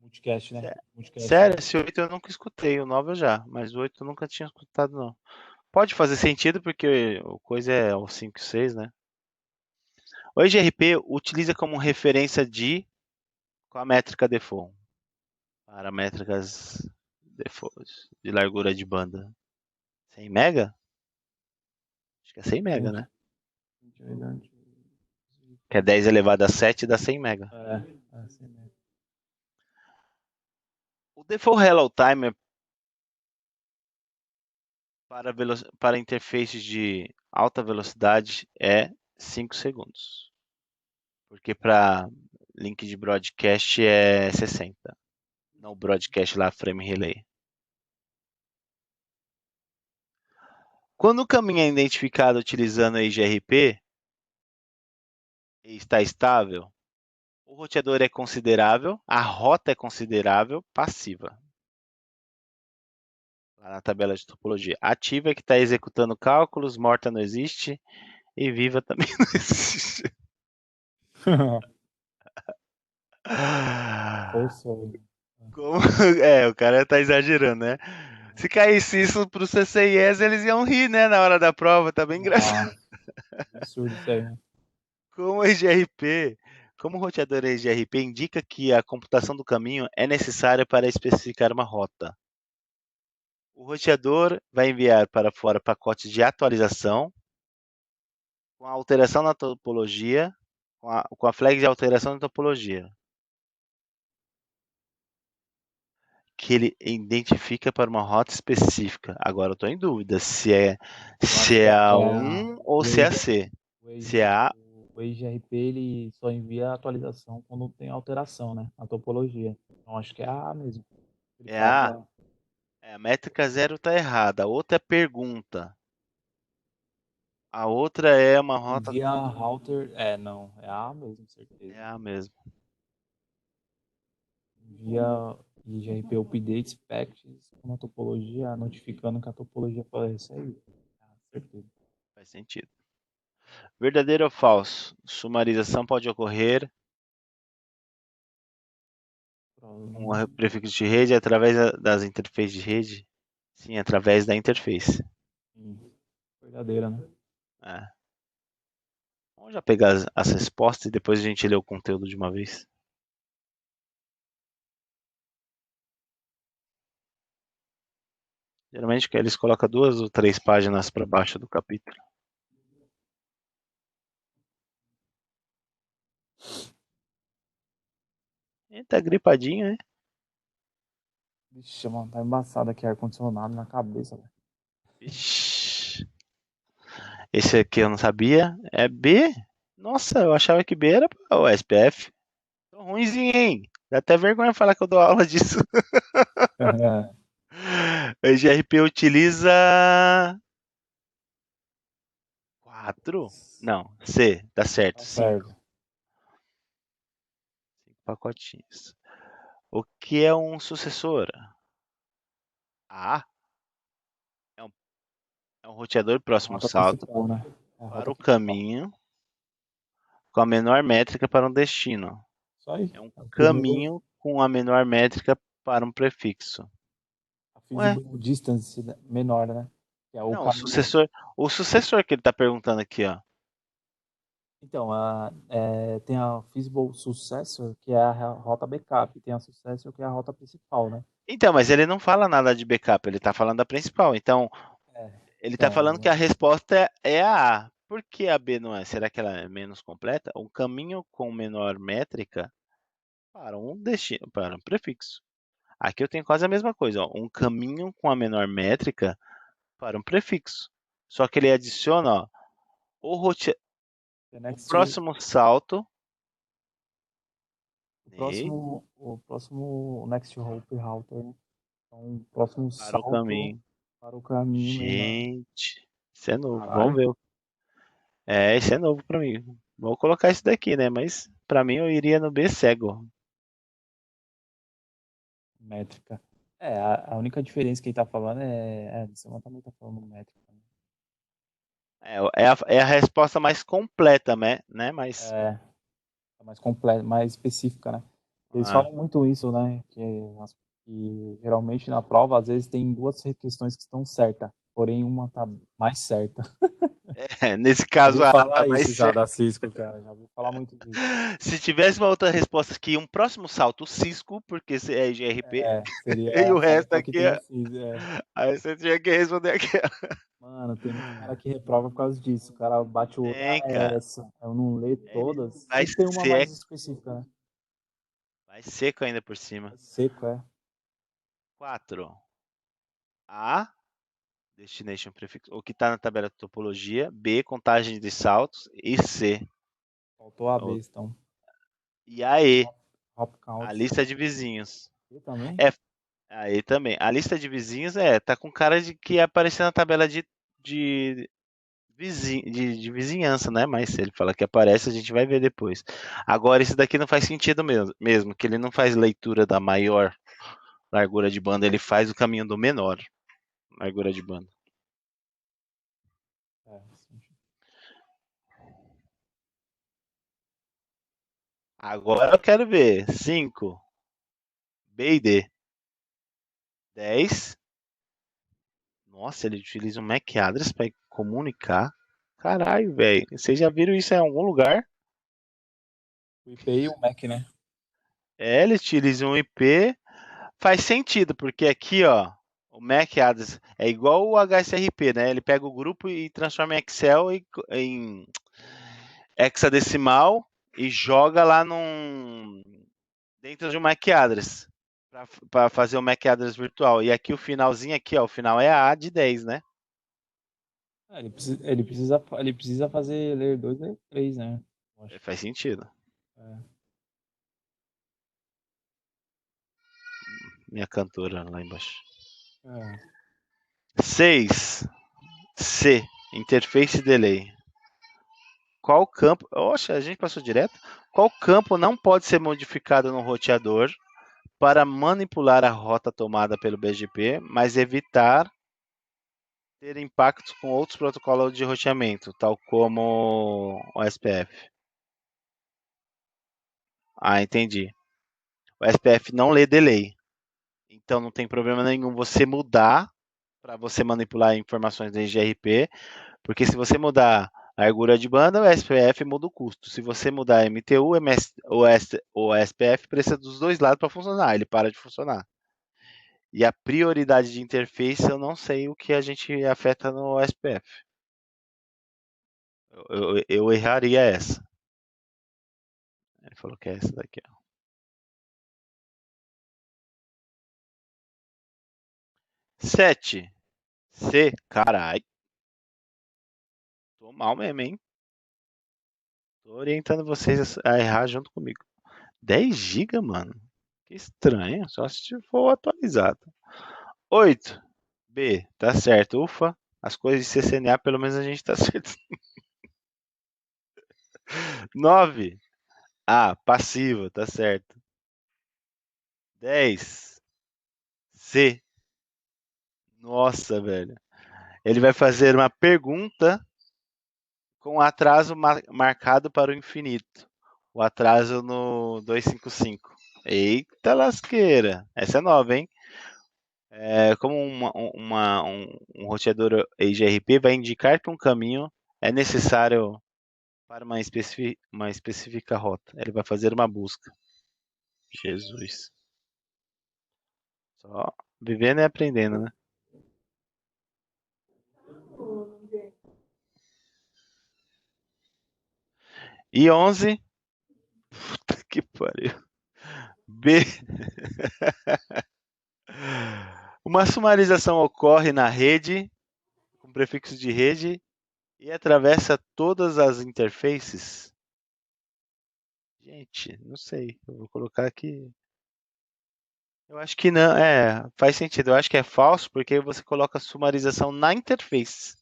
Speaker 3: multicast, né? Multicast.
Speaker 2: Sério, esse 8 eu nunca escutei, o 9 eu já, mas o 8 eu nunca tinha escutado, não. Pode fazer sentido porque o coisa é o 5 e 6, né? O EGRP utiliza como referência com a métrica default para métricas default de largura de banda. 100 mega? Acho que é 100 mega, né? Que é 10 elevado a 7 dá 100 mega.
Speaker 3: É assim mesmo.
Speaker 2: O default hello timer para interfaces de alta velocidade é 5 segundos. Porque para link de broadcast é 60. Não o broadcast lá, frame relay. Quando o caminho é identificado utilizando a IGRP e está estável, o roteador é considerável, a rota é considerável passiva. Lá na tabela de topologia. Ativa é que está executando cálculos, morta não existe e viva também não existe. Como... o cara tá exagerando, né? Se caísse isso pro CCIS, eles iam rir, né? Na hora da prova, tá bem engraçado.
Speaker 3: Absurdo isso aí, né?
Speaker 2: Como EGRP, como o roteador EGRP indica que a computação do caminho é necessária para especificar uma rota. O roteador vai enviar para fora pacotes de atualização com a alteração na topologia, com a flag de alteração na topologia, que ele identifica para uma rota específica. Agora eu estou em dúvida se é a 1 ou se é a C. Se é a
Speaker 3: O EGRP ele só envia a atualização quando tem alteração, né? Na topologia. Então acho que é a mesmo. Ele
Speaker 2: É
Speaker 3: faz
Speaker 2: a. A métrica 0 está errada. A outra é pergunta. A outra é uma rota.
Speaker 3: envia router. Não. É a mesmo, certeza.
Speaker 2: É a mesma.
Speaker 3: Envia IGRP updates packs com a topologia, notificando que a topologia foi isso aí. Certeza.
Speaker 2: Faz sentido. Verdadeiro ou falso? Sumarização pode ocorrer com o prefixo de rede através das interfaces de rede? Sim, através da interface.
Speaker 3: Sim. Verdadeira, né?
Speaker 2: É. Vamos já pegar as respostas e depois a gente lê o conteúdo de uma vez. Geralmente eles colocam 2 ou 3 páginas para baixo do capítulo. Ele tá gripadinho, né?
Speaker 3: Vixe, mano, tá embaçado aqui, ar-condicionado na cabeça, velho.
Speaker 2: Ixi. Esse aqui eu não sabia. É B? Nossa, eu achava que B era o SPF. Tô ruimzinho, hein? Dá até vergonha falar que eu dou aula disso. O GRP utiliza 4? Não, C, tá certo,
Speaker 3: Tá
Speaker 2: 5
Speaker 3: certo.
Speaker 2: pacotinhos. O que é um sucessor? A, é um roteador próximo
Speaker 3: Rota
Speaker 2: salto
Speaker 3: principal, né? É a
Speaker 2: para
Speaker 3: rota
Speaker 2: o
Speaker 3: principal.
Speaker 2: caminho com a menor métrica para um destino.
Speaker 3: Só aí.
Speaker 2: É um
Speaker 3: É o primeiro,
Speaker 2: caminho com a menor métrica para um prefixo.
Speaker 3: a
Speaker 2: Ué,
Speaker 3: feasible distance né, menor, né? Que é o
Speaker 2: não,
Speaker 3: caminho.
Speaker 2: o sucessor que ele tá perguntando aqui, ó.
Speaker 3: Então, tem a feasible successor, que é a rota backup, e tem a successor, que é a rota principal, né?
Speaker 2: Então, mas ele não fala nada de backup, ele tá falando da principal. Então,
Speaker 3: É.
Speaker 2: ele tá falando que
Speaker 3: Então,
Speaker 2: a resposta é a A. Por que a B não é? Será que ela é menos completa? Um caminho com menor métrica para um destino, para um prefixo. Aqui eu tenho quase a mesma coisa, ó. Um caminho com a menor métrica para um prefixo. Só que ele adiciona, ó,
Speaker 3: the
Speaker 2: o
Speaker 3: next,
Speaker 2: próximo salto e
Speaker 3: o próximo next hop router, né? Então, o próximo
Speaker 2: para o
Speaker 3: salto
Speaker 2: caminho.
Speaker 3: para o caminho menor.
Speaker 2: Gente, isso é novo. Vamos
Speaker 3: Caralho,
Speaker 2: ver. Isso é novo para mim. Vou colocar isso daqui, né? Mas para mim eu iria no B cego.
Speaker 3: métrica. A única diferença que ele tá falando o Luciano também tá falando métrica. Né?
Speaker 2: É a resposta mais completa, né? Mas
Speaker 3: É mais completa, mais específica, né? Eles
Speaker 2: ah,
Speaker 3: falam muito isso, né? Que geralmente na prova, às vezes, tem duas questões que estão certas, porém uma tá mais certa.
Speaker 2: nesse
Speaker 3: Já
Speaker 2: caso
Speaker 3: ouvi
Speaker 2: a A tá
Speaker 3: falar
Speaker 2: mais
Speaker 3: isso já
Speaker 2: certa.
Speaker 3: da Cisco, cara. Já ouvi falar muito disso.
Speaker 2: Se tivesse uma outra resposta aqui, um próximo salto Cisco, porque é GRP,
Speaker 3: Seria
Speaker 2: e o resto
Speaker 3: essa que
Speaker 2: aqui,
Speaker 3: tem o CIS.
Speaker 2: aí você tinha que responder aqui.
Speaker 3: Mano, tem muito cara que reprova por causa disso. O cara bate o olho,
Speaker 2: Tem,
Speaker 3: é
Speaker 2: cara.
Speaker 3: essa. Eu não leio
Speaker 2: Ele
Speaker 3: todas.
Speaker 2: vai
Speaker 3: Sempre tem uma
Speaker 2: ser,
Speaker 3: mais específica, né?
Speaker 2: vai seco ainda por cima.
Speaker 3: É seco, é.
Speaker 2: 4. A, destination prefixo, o que está na tabela de topologia. B, contagem de saltos. E C,
Speaker 3: Faltou a B, então.
Speaker 2: e a E,
Speaker 3: Hop
Speaker 2: a
Speaker 3: counts.
Speaker 2: lista de vizinhos.
Speaker 3: E também?
Speaker 2: É, aí também. A lista de vizinhos tá com cara de que ia aparecer na tabela de, de vizinhança, né? Mas se ele fala que aparece, a gente vai ver depois. Agora, isso daqui não faz sentido mesmo, que ele não faz leitura da maior largura de banda, ele faz o caminho do menor largura de banda.
Speaker 3: Sim.
Speaker 2: Agora eu quero ver. 5. B e D. 10. Nossa, ele utiliza um MAC address para comunicar. Caralho, velho. Vocês já viram isso em algum lugar?
Speaker 3: O IP e o Mac, né?
Speaker 2: Ele utiliza um IP. Faz sentido, porque aqui, ó, o MAC address é igual o HSRP, né? Ele pega o grupo e transforma em Excel em hexadecimal e joga lá dentro de um MAC address para fazer o MAC address virtual. E aqui o finalzinho aqui, ó, o final é a de 10, né?
Speaker 3: Ele precisa fazer Layer 2 e Layer 3, né? Eu acho.
Speaker 2: Faz sentido.
Speaker 3: É.
Speaker 2: Minha cantora lá embaixo.
Speaker 3: É.
Speaker 2: 6. C. Interface Delay. Qual campo. Oxe, a gente passou direto. Qual campo não pode ser modificado no roteador para manipular a rota tomada pelo BGP, mas evitar ter impactos com outros protocolos de roteamento, tal como o SPF? Ah, entendi. O SPF não lê delay. Então não tem problema nenhum você mudar para você manipular informações da GRP, porque se você mudar a largura de banda, o SPF muda o custo. Se você mudar a MTU, o SPF precisa dos dois lados para funcionar, ele para de funcionar. E a prioridade de interface, eu não sei o que a gente afeta no SPF. Eu erraria essa. Ele falou que é essa daqui. Ó. 7. C. Carai. Tô mal mesmo, hein? Tô orientando vocês a errar junto comigo. 10 GB, mano. Que estranho. Só se for atualizado. 8. B. Tá certo. Ufa. As coisas de CCNA, pelo menos a gente tá certo. 9. A, passivo, tá certo. 10. C. Nossa, velho. Ele vai fazer uma pergunta com atraso marcado para o infinito. O atraso no 255. Eita lasqueira. Essa é nova, hein? Como um roteador EGRP vai indicar que um caminho é necessário para uma específica rota. Ele vai fazer uma busca. Jesus. Só vivendo e aprendendo, né? E 11. Puta que pariu. B. Uma sumarização ocorre na rede, com prefixo de rede, e atravessa todas as interfaces. Gente, não sei. Eu vou colocar aqui. Eu acho que não. Faz sentido. Eu acho que é falso porque você coloca sumarização na interface.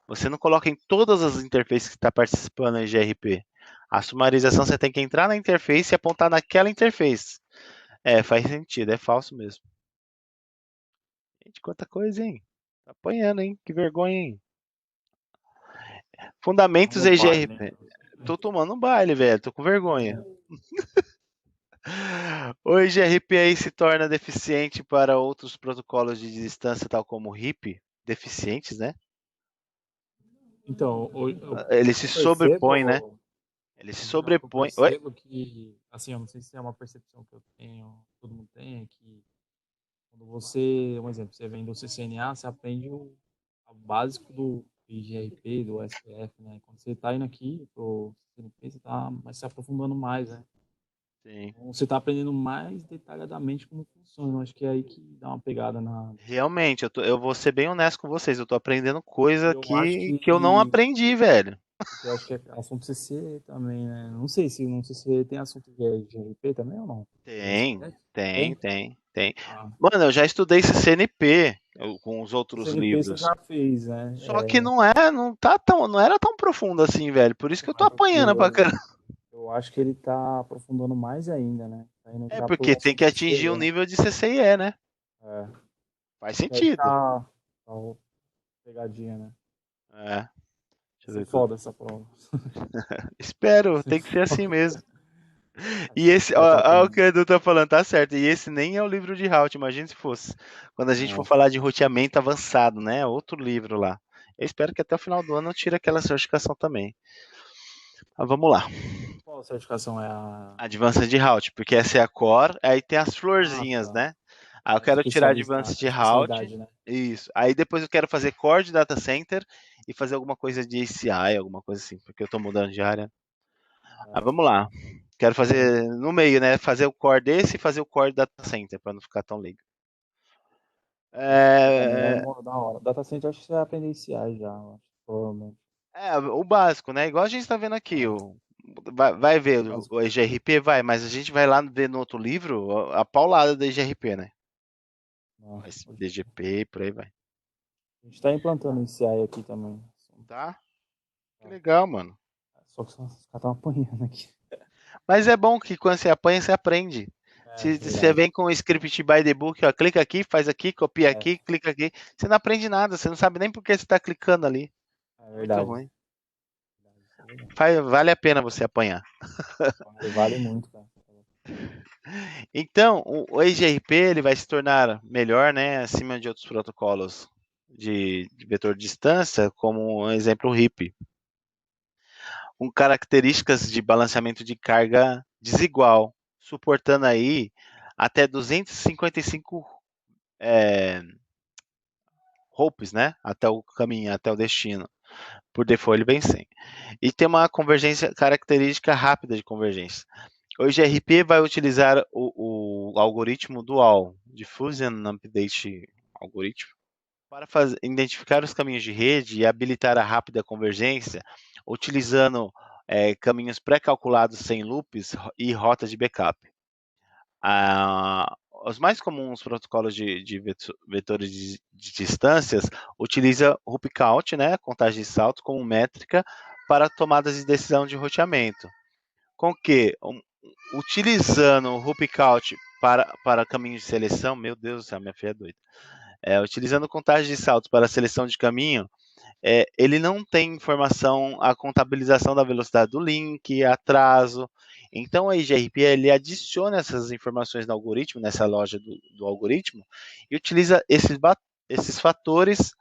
Speaker 2: Você não coloca em todas as interfaces que está participando da GRP. A sumarização você tem que entrar na interface e apontar naquela interface. Faz sentido. É falso mesmo. Gente, quanta coisa, hein? Tá apanhando, hein? Que vergonha, hein? Fundamentos
Speaker 3: Vamos baile,
Speaker 2: EGRP.
Speaker 3: né?
Speaker 2: Tô tomando um baile, velho. Tô com vergonha. O EGRP aí se torna deficiente para outros protocolos de distância, tal como o RIP. Deficientes, né?
Speaker 3: Então,
Speaker 2: Ele se sobrepõe, né?
Speaker 3: percebo,
Speaker 2: Ele se
Speaker 3: Reginaldo, eu
Speaker 2: sobrepõe. Oi?
Speaker 3: percebo que, assim, eu não sei se é uma percepção que eu tenho, todo mundo tem, é que quando você, um exemplo, você vem do CCNA, você aprende o básico do IGRP, do SPF, né? Quando você está indo aqui pro CCNP, você está se aprofundando mais, né?
Speaker 2: Sim.
Speaker 3: Então, você está aprendendo mais detalhadamente como funciona. Eu acho que é aí que dá uma pegada na...
Speaker 2: Realmente, eu vou ser bem honesto com vocês. Eu tô aprendendo coisa
Speaker 3: Eu acho
Speaker 2: que eu não aprendi, velho.
Speaker 3: eu acho que é assunto CC também, né? Não sei se no CC tem assunto de GRP também ou não.
Speaker 2: Tem, tem,
Speaker 3: Tem?
Speaker 2: tem, tem.
Speaker 3: Ah,
Speaker 2: Mano, eu já estudei CCNP com os outros
Speaker 3: CCNP você
Speaker 2: livros.
Speaker 3: já fez, né?
Speaker 2: Só que não era tão profundo assim, velho. Por isso que eu tô apanhando pra caramba.
Speaker 3: Eu acho que ele tá aprofundando mais ainda, né? Tá indo
Speaker 2: É
Speaker 3: já pro
Speaker 2: porque tem
Speaker 3: assunto
Speaker 2: que
Speaker 3: CC,
Speaker 2: atingir o
Speaker 3: né?
Speaker 2: nível de CCIE, né?
Speaker 3: É.
Speaker 2: Faz
Speaker 3: Que aí
Speaker 2: sentido.
Speaker 3: tá pegadinha, né?
Speaker 2: É. Deixa
Speaker 3: Vai
Speaker 2: eu
Speaker 3: ser
Speaker 2: ver tudo.
Speaker 3: foda essa prova.
Speaker 2: Espero,
Speaker 3: Vai ser
Speaker 2: tem que ser assim
Speaker 3: foda.
Speaker 2: mesmo.
Speaker 3: Acho
Speaker 2: E
Speaker 3: que
Speaker 2: esse,
Speaker 3: vai estar
Speaker 2: ó, o
Speaker 3: apanhando.
Speaker 2: que o Edu tá falando, tá certo. E esse nem é o livro de Halt, imagina se fosse. Quando a gente for
Speaker 3: É.
Speaker 2: falar de roteamento avançado, né? Outro livro lá. Eu espero que até o final do ano eu tire aquela certificação também. Mas vamos lá.
Speaker 3: Qual certificação é a.
Speaker 2: Advanced Halt, porque essa é a core, aí tem as
Speaker 3: Ah,
Speaker 2: florzinhas,
Speaker 3: tá.
Speaker 2: né? Aí eu
Speaker 3: A
Speaker 2: quero tirar
Speaker 3: especialista,
Speaker 2: Advanced
Speaker 3: a
Speaker 2: Halt.
Speaker 3: especialidade, né?
Speaker 2: Isso. Aí depois eu quero fazer core de data center e fazer alguma coisa de ACI, alguma coisa assim, porque eu tô mudando de área.
Speaker 3: É.
Speaker 2: Vamos lá. Quero fazer no meio, né? Fazer o core desse e fazer o core data center, para não ficar tão leigo.
Speaker 3: Também é
Speaker 2: É,
Speaker 3: da hora. Data Center, acho que você vai aprender CI já, eu acho, provavelmente.
Speaker 2: o básico, né? Igual a gente está vendo aqui. Vai ver
Speaker 3: Básico.
Speaker 2: o EGRP, vai, mas a gente vai lá ver no outro livro a paulada do EGRP, né?
Speaker 3: Não,
Speaker 2: DGP, por aí vai.
Speaker 3: a gente está implantando esse CI aqui também.
Speaker 2: Tá? Que legal, mano.
Speaker 3: Só que os caras estão apanhando aqui.
Speaker 2: Mas é bom que quando você apanha, você aprende.
Speaker 3: É,
Speaker 2: Se você
Speaker 3: verdade.
Speaker 2: vem com o script by the book, ó, clica aqui, faz aqui, copia
Speaker 3: É,
Speaker 2: aqui, clica aqui, você não aprende nada, você não sabe nem por que você está clicando ali.
Speaker 3: é
Speaker 2: Muito
Speaker 3: verdade.
Speaker 2: ruim.
Speaker 3: Isso é verdade.
Speaker 2: Vale a pena você apanhar.
Speaker 3: Vale muito, cara.
Speaker 2: Então, o EGRP ele vai se tornar melhor, né, acima de outros protocolos de vetor de distância, como um exemplo o RIP, com características de balanceamento de carga desigual, suportando aí até 255 hops, né, até o caminho, até o destino. Por default ele vem 100. E tem uma convergência característica rápida de convergência. O GRP vai utilizar o algoritmo dual, Diffusion Update Algoritmo, para identificar os caminhos de rede e habilitar a rápida convergência, utilizando caminhos pré-calculados sem loops e rotas de backup. Os mais comuns protocolos de vetores de distâncias utilizam o hoop count, né, contagem de salto, como métrica para tomadas de decisão de roteamento. Com que, utilizando o Hoop Count para caminho de seleção, meu Deus do céu, minha filha é doida. Utilizando contagem de saltos para seleção de caminho, ele não tem informação, a contabilização da velocidade do link, atraso. Então, a IGRP ele adiciona essas informações no algoritmo, nessa loja do algoritmo, e utiliza esses fatores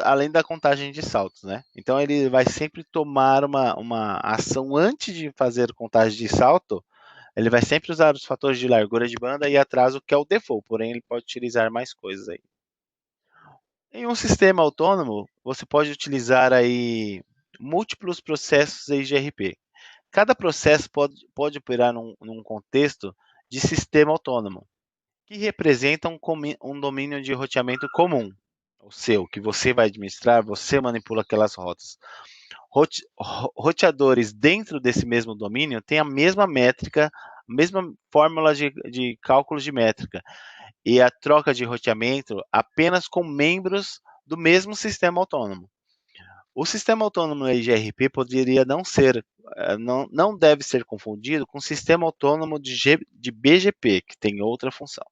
Speaker 2: além da contagem de saltos, né? Então, ele vai sempre tomar uma ação antes de fazer contagem de salto, ele vai sempre usar os fatores de largura de banda e atraso, que é o default, porém ele pode utilizar mais coisas aí. Em um sistema autônomo, você pode utilizar aí múltiplos processos IGRP. Cada processo pode operar num contexto de sistema autônomo, que representa um domínio de roteamento comum, o seu, que você vai administrar, você manipula aquelas rotas. Roteadores dentro desse mesmo domínio têm a mesma métrica, a mesma fórmula de cálculos de métrica, e a troca de roteamento apenas com membros do mesmo sistema autônomo. O sistema autônomo IGRP poderia não deve ser confundido com o sistema autônomo de BGP, que tem outra função.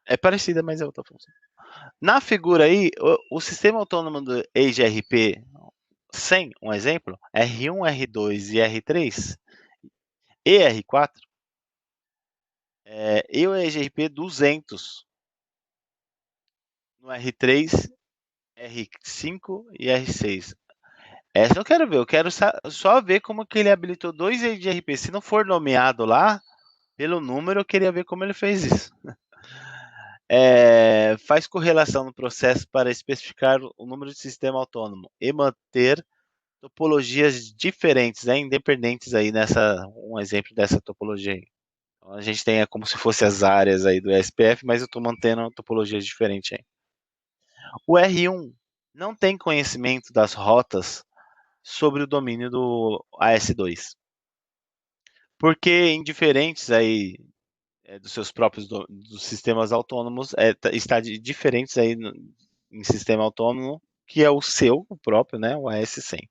Speaker 2: É parecida, mas é outra função. Na figura aí, o sistema autônomo do IGRP 100, um exemplo, R1, R2 e R3, e R4, e o IGRP 200 no R3, R5 e R6. Essa eu quero ver, eu quero só ver como que ele habilitou 2 IGRP. Se não for nomeado lá, pelo número, eu queria ver como ele fez isso. Faz correlação no processo para especificar o número de sistema autônomo e manter topologias diferentes, independentes aí um exemplo dessa topologia aí. Então, a gente tem como se fosse as áreas aí do SPF, mas eu estou mantendo topologias diferentes aí. O R1 não tem conhecimento das rotas sobre o domínio do AS2. Porque em diferentes aí dos seus próprios dos sistemas autônomos, está diferentes aí em sistema autônomo, que é o seu, o próprio, né, o AS100.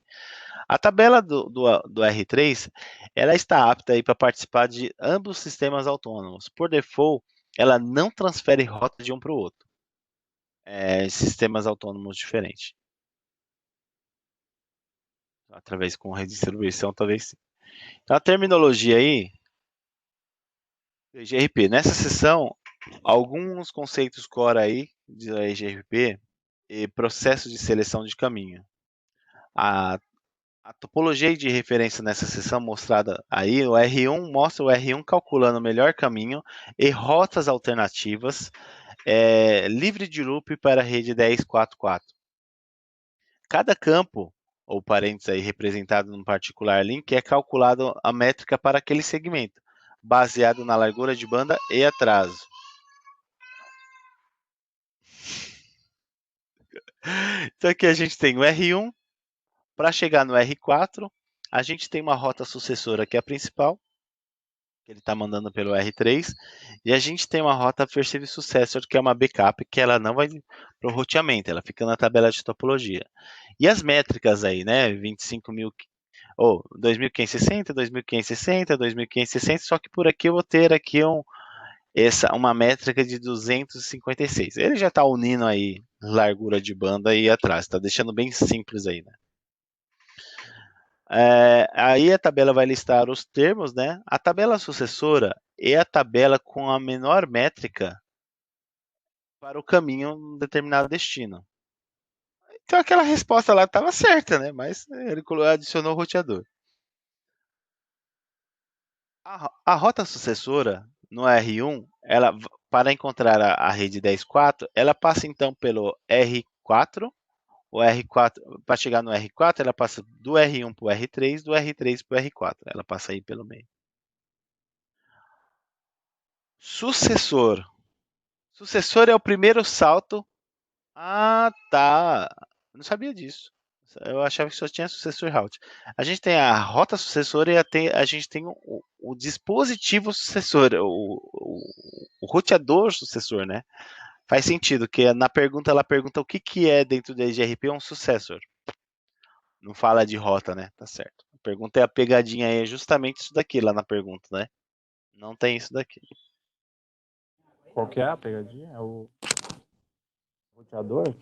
Speaker 2: A tabela do R3, ela está apta aí para participar de ambos os sistemas autônomos. Por default, ela não transfere rota de um para o outro. Sistemas autônomos diferentes. Através com redistribuição, talvez sim. Então, a terminologia aí, IGRP. Nessa sessão, alguns conceitos core aí de IGRP e processo de seleção de caminho. A topologia de referência nessa sessão mostrada aí, o R1 mostra o R1 calculando o melhor caminho e rotas alternativas livre de loop para a rede 1044. Cada campo ou parênteses aí representado num particular link é calculado a métrica para aquele segmento, baseado na largura de banda e atraso. Então aqui a gente tem o R1, para chegar no R4, a gente tem uma rota sucessora que é a principal, que ele está mandando pelo R3, e a gente tem uma rota Perceive Successor, que é uma backup, que ela não vai para o roteamento, ela fica na tabela de topologia. E as métricas aí, né, 25.000, 2.560, 2.560, 2.560, só que por aqui eu vou ter aqui uma métrica de 256. Ele já está unindo aí largura de banda aí atrás, está deixando bem simples aí, né? Aí a tabela vai listar os termos, né? A tabela sucessora é a tabela com a menor métrica para o caminho a um determinado destino. Então aquela resposta lá estava certa, né? Mas ele adicionou o roteador. A rota sucessora no R1, para encontrar a rede 10.4, ela passa então pelo R4. O R4, para chegar no R4, ela passa do R1 para o R3, do R3 para o R4. Ela passa aí pelo meio. Sucessor. Sucessor é o primeiro salto. Ah, tá. Eu não sabia disso. Eu achava que só tinha sucessor route. A gente tem a rota sucessora e a gente tem o dispositivo sucessor, o roteador sucessor, né? Faz sentido, que na pergunta ela pergunta o que é dentro do EGRP um successor. Não fala de rota, né? Tá certo. A pergunta é a pegadinha aí, é justamente isso daqui lá na pergunta, né? Não tem isso daqui.
Speaker 3: Qual que é a pegadinha? É o roteador?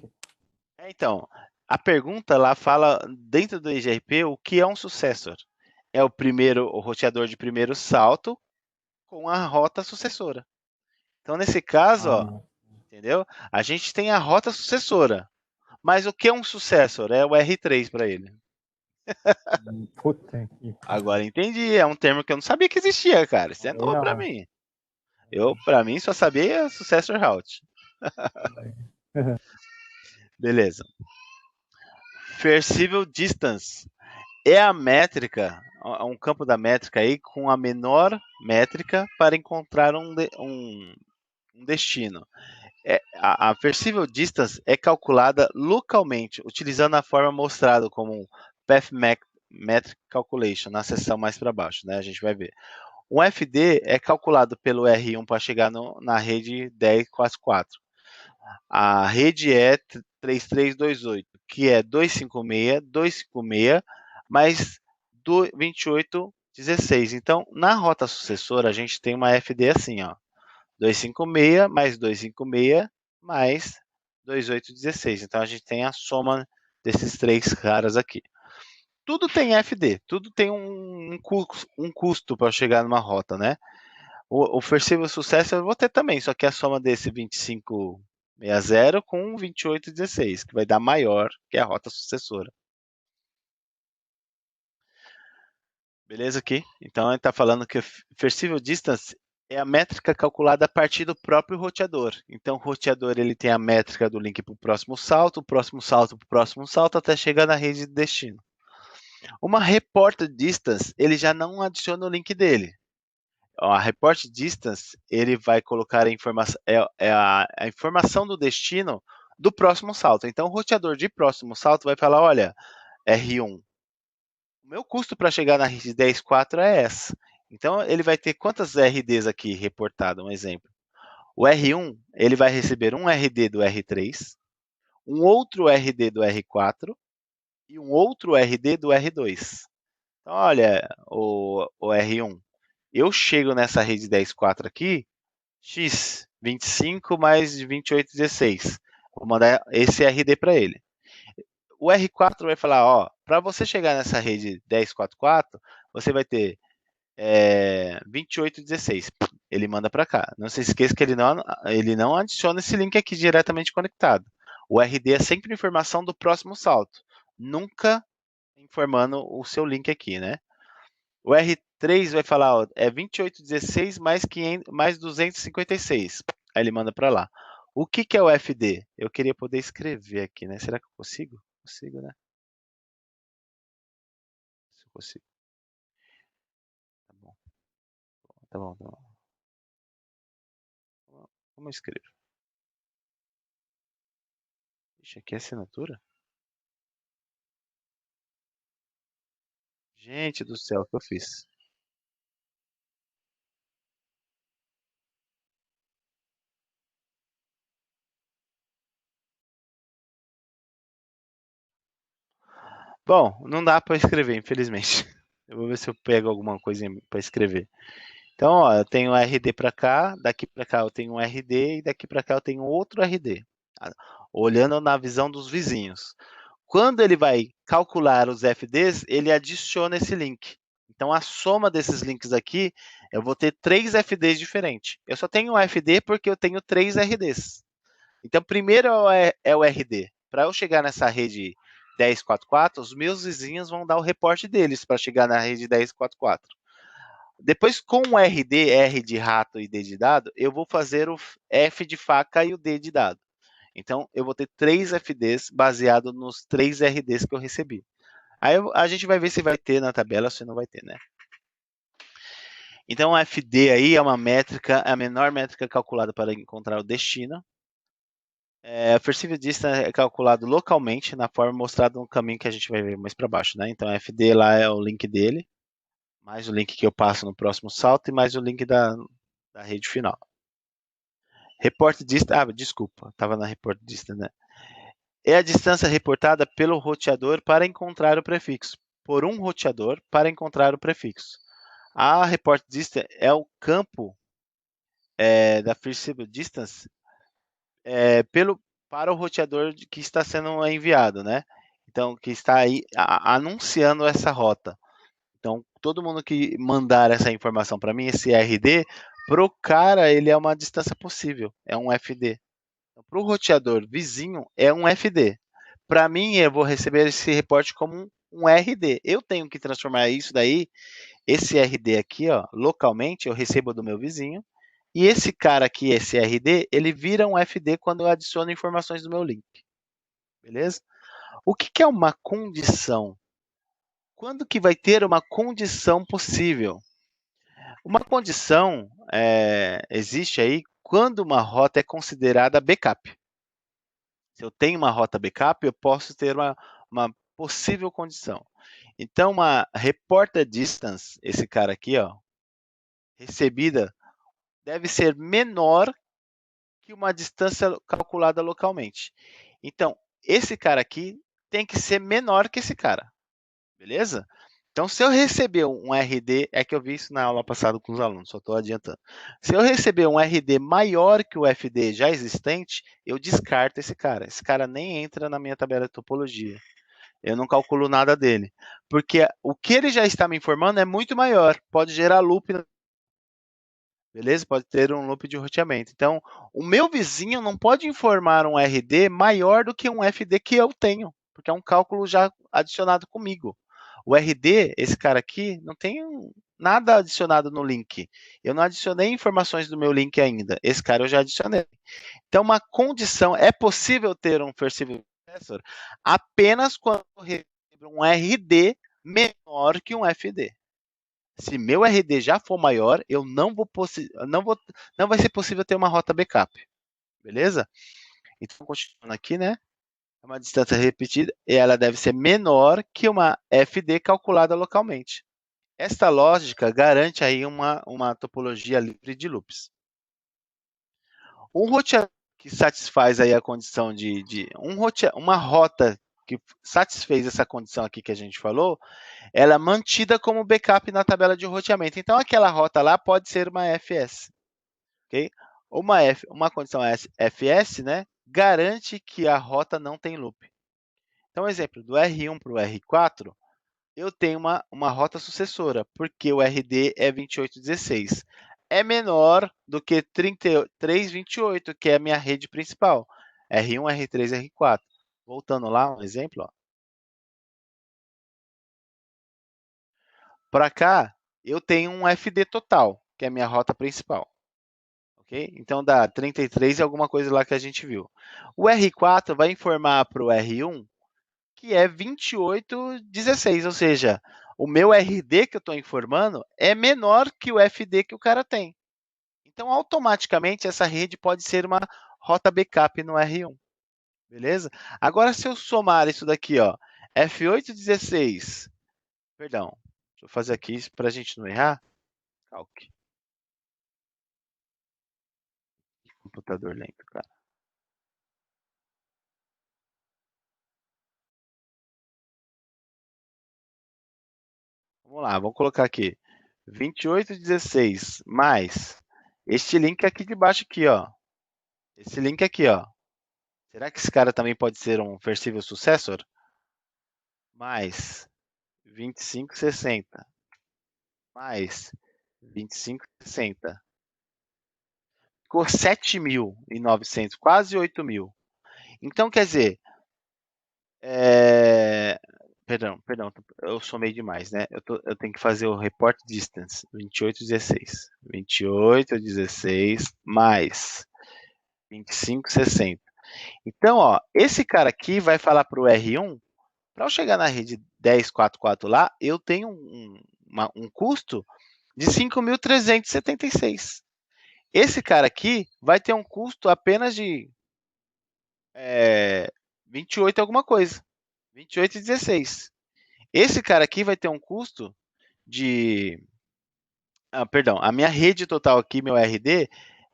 Speaker 2: Então, a pergunta lá fala dentro do EGRP o que é um successor. É o roteador de primeiro salto com a rota sucessora. Então, nesse caso, ó, entendeu? A gente tem a rota sucessora. Mas o que é um successor? É o R3 para ele.
Speaker 3: Puta que...
Speaker 2: Agora entendi, é um termo que eu não sabia que existia, cara. Isso é novo para mim. Para mim, só sabia successor route. Beleza. Perceivable distance é a métrica, um campo da métrica aí com a menor métrica para encontrar um destino. A perceivable distance é calculada localmente, utilizando a forma mostrada como Path Metric Calculation, na seção mais para baixo, né? A gente vai ver. Um FD é calculado pelo R1 para chegar na rede 1044. A rede é 3328, que é 256, 256 mais 2816. Então, na rota sucessora, a gente tem uma FD assim, ó. 256 mais 256 mais 2816. Então, a gente tem a soma desses três caras aqui. Tudo tem FD, tudo tem um custo para chegar numa rota, né? O Perceivable Sucesso eu vou ter também, só que a soma desse 2560 com 2816, que vai dar maior que a rota sucessora. Beleza aqui? Então, ele está falando que o Perceivable Distance é a métrica calculada a partir do próprio roteador. Então, o roteador ele tem a métrica do link para o próximo salto, o próximo salto para o próximo salto, até chegar na rede de destino. Uma Report Distance, ele já não adiciona o link dele. A Report Distance, ele vai colocar a informação, a informação do destino do próximo salto. Então, o roteador de próximo salto vai falar, olha, R1, o meu custo para chegar na rede 10.4 é essa. Então, ele vai ter quantas RDs aqui reportado? Um exemplo. O R1, ele vai receber um RD do R3, um outro RD do R4 e um outro RD do R2. Então, olha, o R1, eu chego nessa rede 10.4 aqui, X, 25 mais 28,16. Vou mandar esse RD para ele. O R4 vai falar, ó, para você chegar nessa rede 10.4.4, você vai ter 28,16. Ele manda para cá. Não se esqueça que ele não adiciona esse link aqui diretamente conectado. O RD é sempre informação do próximo salto, nunca informando o seu link aqui, né? O R3 vai falar, ó, é 2816 mais 256. Aí ele manda para lá. O que é o FD? Eu queria poder escrever aqui, né? Será que eu consigo? Consigo, né? Se eu consigo. Tá bom. Tá bom, tá bom. Como eu escrevo? Ixi, aqui é assinatura? Gente do céu, o que eu fiz? Bom, não dá para escrever, infelizmente. Eu vou ver se eu pego alguma coisa para escrever. Então, ó, eu tenho um RD para cá, daqui para cá eu tenho um RD e daqui para cá eu tenho outro RD. Olhando na visão dos vizinhos. Quando ele vai calcular os FDs, ele adiciona esse link. Então, a soma desses links aqui, eu vou ter 3 FDs diferentes. Eu só tenho um FD porque eu tenho 3 RDs. Então, primeiro é o RD. Para eu chegar nessa rede 10.4.4, os meus vizinhos vão dar o reporte deles para chegar na rede 10.4.4. Depois, com o RD, R de rato e D de dado, eu vou fazer o F de faca e o D de dado. Então, eu vou ter 3 FDs baseado nos 3 RDs que eu recebi. Aí a gente vai ver se vai ter na tabela ou se não vai ter, né? Então, o FD aí é uma métrica, a menor métrica calculada para encontrar o destino. A Perceived Distance é calculado localmente na forma mostrada no caminho que a gente vai ver mais para baixo, né? Então, FD lá é o link dele, mais o link que eu passo no próximo salto e mais o link da rede final. Report distance, desculpa, estava na report distance, né? É a distância reportada pelo roteador para encontrar o prefixo. Por um roteador para encontrar o prefixo. A report distance é o campo da First Distance para o roteador que está sendo enviado, né? Então, que está aí anunciando essa rota. Então, todo mundo que mandar essa informação para mim, esse RD, para o cara, ele é uma distância possível, é um FD. Então, para o roteador vizinho, é um FD. Para mim, eu vou receber esse reporte como um RD. Eu tenho que transformar isso daí, esse RD aqui, ó, localmente, eu recebo do meu vizinho, e esse cara aqui, esse RD, ele vira um FD quando eu adiciono informações do meu link. Beleza? O que é uma condição? Quando que vai ter uma condição possível? Uma condição existe aí quando uma rota é considerada backup. Se eu tenho uma rota backup, eu posso ter uma possível condição. Então, uma reported distance, esse cara aqui, ó, recebida, deve ser menor que uma distância calculada localmente. Então, esse cara aqui tem que ser menor que esse cara. Beleza? Então, se eu receber um RD, é que eu vi isso na aula passada com os alunos, só estou adiantando. Se eu receber um RD maior que o FD já existente, eu descarto esse cara. Esse cara nem entra na minha tabela de topologia. Eu não calculo nada dele. Porque o que ele já está me informando é muito maior. Pode gerar loop. Beleza? Pode ter um loop de roteamento. Então, o meu vizinho não pode informar um RD maior do que um FD que eu tenho. Porque é um cálculo já adicionado comigo. O RD, esse cara aqui, não tem nada adicionado no link. Eu não adicionei informações do meu link ainda. Esse cara eu já adicionei. Então, uma condição, é possível ter um Perceivable Successor apenas quando eu recebo um RD menor que um FD. Se meu RD já for maior, eu não vai ser possível ter uma rota backup. Beleza? Então, continuando aqui, né? É uma distância repetida e ela deve ser menor que uma FD calculada localmente. Esta lógica garante aí uma topologia livre de loops. Um roteador que satisfaz aí a condição uma rota que satisfez essa condição aqui que a gente falou, ela é mantida como backup na tabela de roteamento. Então, aquela rota lá pode ser uma FS. Okay? Uma condição FS, né, garante que a rota não tem loop. Então, exemplo, do R1 para o R4, eu tenho uma rota sucessora, porque o RD é 2816. É menor do que 3328, que é a minha rede principal. R1, R3, R4. Voltando lá, um exemplo. Para cá, eu tenho um FD total, que é a minha rota principal. Okay? Então, dá 33 e alguma coisa lá que a gente viu. O R4 vai informar para o R1 que é 2816, ou seja, o meu RD que eu estou informando é menor que o FD que o cara tem. Então, automaticamente, essa rede pode ser uma rota backup no R1. Beleza? Agora, se eu somar isso daqui, ó, F816, perdão, deixa eu fazer aqui para a gente não errar. Calque. Computador lento, cara. Vamos lá, vamos colocar aqui. 2816 mais este link aqui de baixo aqui, ó. Esse link aqui, ó. Será que esse cara também pode ser um Perceivable Successor? Mais 2560 mais 2560. Ficou 7.900, quase 8.000. Então, quer dizer, perdão, eu somei demais, né? Eu tenho que fazer o report distance, 2816. 2816 mais 2560. Então, ó, esse cara aqui vai falar para o R1, para eu chegar na rede 1044 lá, eu tenho um custo de 5.376. Esse cara aqui vai ter um custo apenas de 28 alguma coisa, 28,16. Esse cara aqui vai ter um custo de... perdão, a minha rede total aqui, meu RD,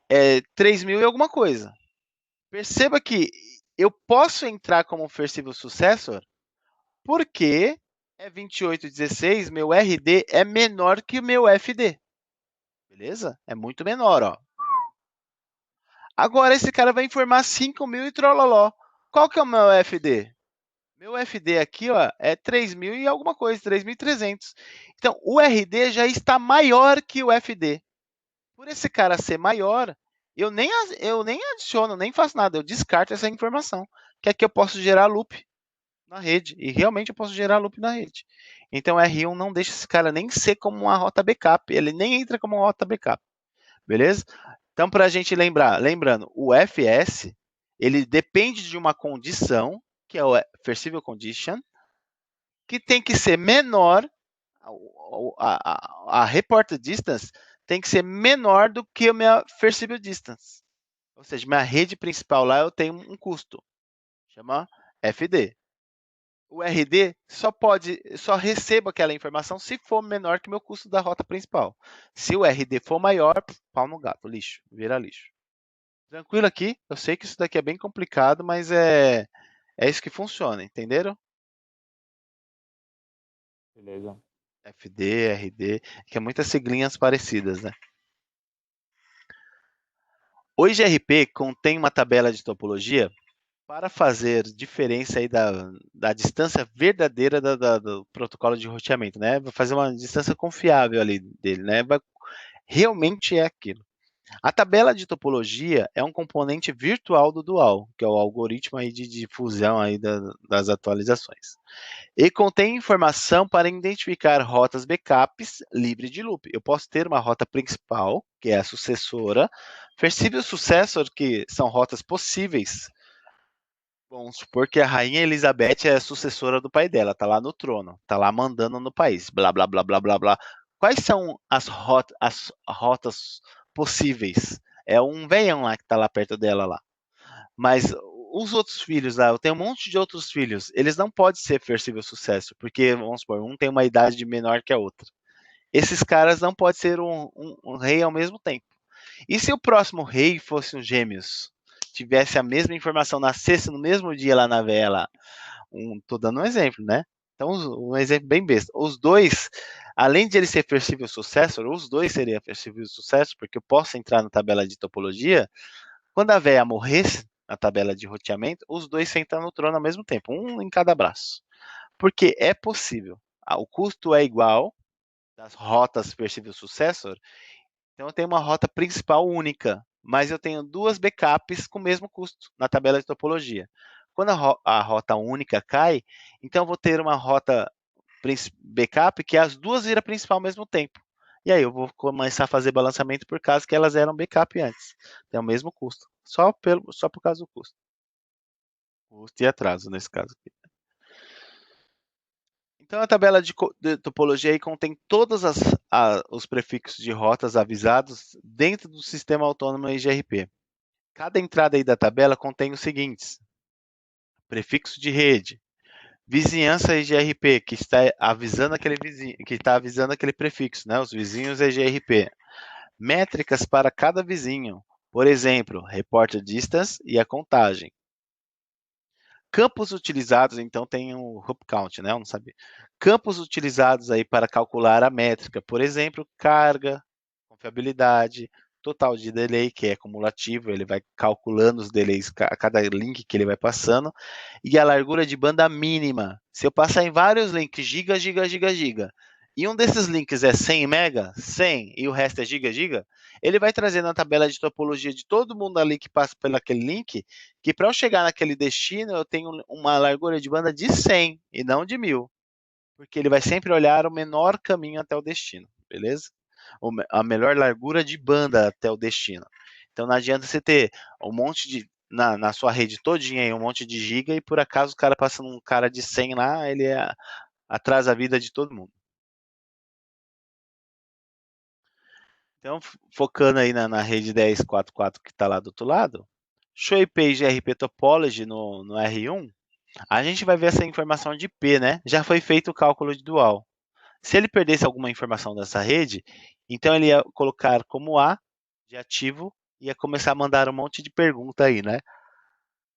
Speaker 2: é 3.000 e alguma coisa. Perceba que eu posso entrar como Perceivable Successor porque é 2816, meu RD é menor que o meu FD. Beleza? É muito menor, ó. Agora esse cara vai informar 5.000 e trololó. Qual que é o meu FD? Meu FD aqui, ó, é 3.000 e alguma coisa, 3.300. Então, o RD já está maior que o FD. Por esse cara ser maior, eu nem adiciono, nem faço nada, eu descarto essa informação. Que aqui eu posso gerar loop na rede. E realmente eu posso gerar loop na rede. Então, R1 não deixa esse cara nem ser como uma rota backup. Ele nem entra como uma rota backup. Beleza? Então, para a gente lembrar, lembrando, o FS, ele depende de uma condição, que é o Perceivable Condition, que tem que ser menor, a Reported Distance tem que ser menor do que a minha Perceivable Distance. Ou seja, minha rede principal lá eu tenho um custo, chama FD. O RD só recebo aquela informação se for menor que o meu custo da rota principal. Se o RD for maior, pau no gato, lixo, vira lixo. Tranquilo aqui? Eu sei que isso daqui é bem complicado, mas é isso que funciona, entenderam?
Speaker 3: Beleza.
Speaker 2: FD, RD, que é muitas siglinhas parecidas, né? O IGRP contém uma tabela de topologia para fazer diferença aí da distância verdadeira do protocolo de roteamento, né? Vai fazer uma distância confiável ali dele, né? Realmente é aquilo. A tabela de topologia é um componente virtual do Dual, que é o algoritmo aí de difusão aí das atualizações. E contém informação para identificar rotas backups livre de loop. Eu posso ter uma rota principal, que é a sucessora, Perceivable Successor, que são rotas possíveis. Vamos supor que a Rainha Elizabeth é a sucessora do pai dela, tá lá no trono, tá lá mandando no país, blá, blá, blá, blá, blá, blá. Quais são as rotas possíveis? É um veião lá que tá lá perto dela lá. Mas os outros filhos lá, eu tenho um monte de outros filhos, eles não podem ser Perceivable Successor, porque, vamos supor, um tem uma idade menor que a outra. Esses caras não podem ser um rei ao mesmo tempo. E se o próximo rei fosse um gêmeos? Tivesse a mesma informação, nascesse no mesmo dia lá na vela. Tô dando um exemplo, né? Então, um exemplo bem besta. Os dois, além de ele ser Perceivable Successor, os dois seriam Perceivable Successor, porque eu posso entrar na tabela de topologia. Quando a véia morresse na tabela de roteamento, os dois sentam no trono ao mesmo tempo, um em cada braço. Porque é possível. O custo é igual das rotas Perceivable Successor, então eu tenho uma rota principal única, mas eu tenho duas backups com o mesmo custo na tabela de topologia. Quando a rota única cai, então eu vou ter uma rota backup que as duas viram principal ao mesmo tempo. E aí eu vou começar a fazer balanceamento por causa que elas eram backup antes. Tem o mesmo custo, só por causa do custo. Custo e atraso nesse caso aqui. Então a tabela de topologia aí contém todos os prefixos de rotas avisados dentro do sistema autônomo IGRP. Cada entrada aí da tabela contém os seguintes: prefixo de rede, vizinhança IGRP, que está avisando aquele vizinho, que está avisando aquele prefixo, né? Os vizinhos IGRP. Métricas para cada vizinho, por exemplo, reported distance e a contagem. Campos utilizados, então tem o hop count, né? Eu não sabia. Campos utilizados aí para calcular a métrica, por exemplo, carga, confiabilidade, total de delay, que é cumulativo, ele vai calculando os delays a cada link que ele vai passando, e a largura de banda mínima. Se eu passar em vários links, giga, giga, giga, giga, e um desses links é 100 mega, 100, e o resto é giga, giga, ele vai trazer na tabela de topologia de todo mundo ali que passa pelo aquele link, que para eu chegar naquele destino, eu tenho uma largura de banda de 100 e não de 1000, porque ele vai sempre olhar o menor caminho até o destino, beleza? A melhor largura de banda até o destino. Então não adianta você ter um monte de na sua rede todinha aí, um monte de giga e por acaso o cara passa um cara de 100 lá, ele atrasa a vida de todo mundo. Então, focando aí na rede 10.4.4 que está lá do outro lado, show IP GRP Topology no R1, a gente vai ver essa informação de IP, né? Já foi feito o cálculo de dual. Se ele perdesse alguma informação dessa rede, então ele ia colocar como A de ativo ia começar a mandar um monte de pergunta aí, né?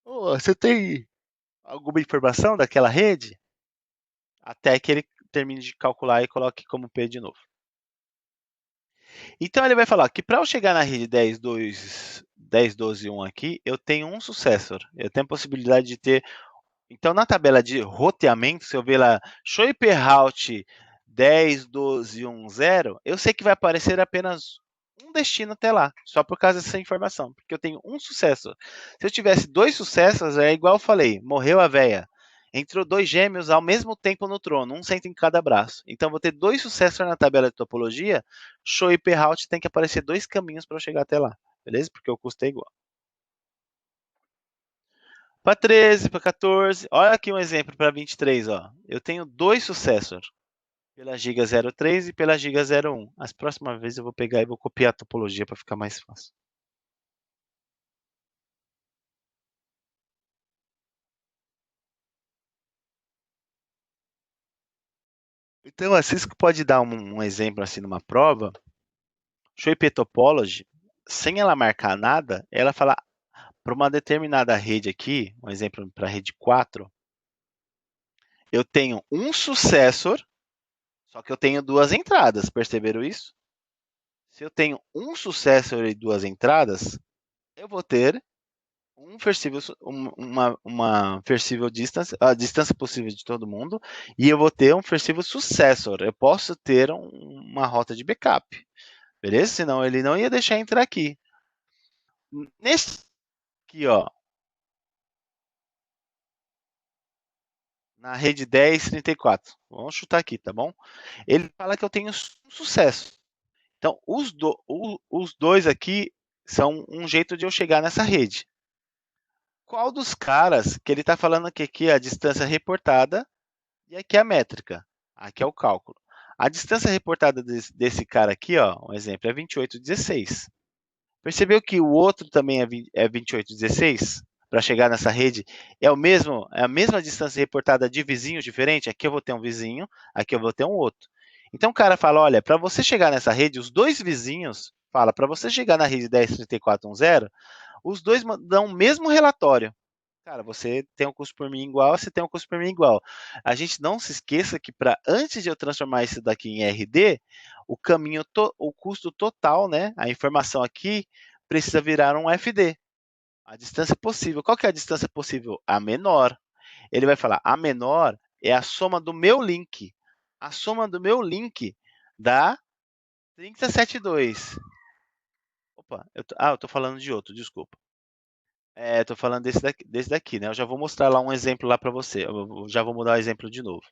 Speaker 2: Ô, você tem alguma informação daquela rede? Até que ele termine de calcular e coloque como P de novo. Então ele vai falar que para eu chegar na rede 10, 2, 10, 12, 1 aqui, eu tenho um sucessor. Eu tenho a possibilidade de ter. Então, na tabela de roteamento, se eu ver lá Schoeper-Route 10, 12, 1, 0, eu sei que vai aparecer apenas um destino até lá, só por causa dessa informação, porque eu tenho um sucessor. Se eu tivesse dois sucessores, é igual eu falei, morreu a véia. Entrou dois gêmeos ao mesmo tempo no trono, um senta em cada braço. Então, vou ter dois sucessores na tabela de topologia. Schoeper-Route tem que aparecer dois caminhos para eu chegar até lá, beleza? Porque o custo é igual. Para 13, para 14. Olha aqui um exemplo para 23. Ó. Eu tenho dois sucessores, pela giga 03 e pela giga 01. As próximas vezes eu vou pegar e vou copiar a topologia para ficar mais fácil. Então, a Cisco pode dar um exemplo assim numa prova. Show topology, sem ela marcar nada, ela fala para uma determinada rede aqui, um exemplo para a rede 4, eu tenho um sucessor, só que eu tenho duas entradas, perceberam isso? Se eu tenho um sucessor e duas entradas, eu vou ter um versível, uma versível distance, a distância possível de todo mundo, e eu vou ter um versível successor. Eu posso ter uma rota de backup, beleza? Senão ele não ia deixar entrar aqui. Nesse aqui, ó, na rede 1034, vamos chutar aqui, tá bom? Ele fala que eu tenho um sucesso. Então, os dois aqui são um jeito de eu chegar nessa rede. Qual dos caras que ele está falando que aqui é a distância reportada e aqui é a métrica? Aqui é o cálculo. A distância reportada desse cara aqui, ó, um exemplo, é 28,16. Percebeu que o outro também é 28,16? Para chegar nessa rede, é a mesma distância reportada de vizinhos diferentes? Aqui eu vou ter um vizinho, aqui eu vou ter um outro. Então o cara fala, olha, para você chegar nessa rede, os dois vizinhos, fala, para você chegar na rede 103410, os dois dão o mesmo relatório. Cara, você tem um custo por mim igual, você tem um custo por mim igual. A gente não se esqueça que para antes de eu transformar isso daqui em RD, o caminho, o custo total, né? A informação aqui precisa virar um FD. A distância possível. Qual que é a distância possível? A menor. Ele vai falar, a menor é a soma do meu link. A soma do meu link dá 3072. Opa, eu tô falando de outro, desculpa. Estou falando desse daqui, né? Eu já vou mostrar lá um exemplo lá para você. Eu já vou mudar o exemplo de novo.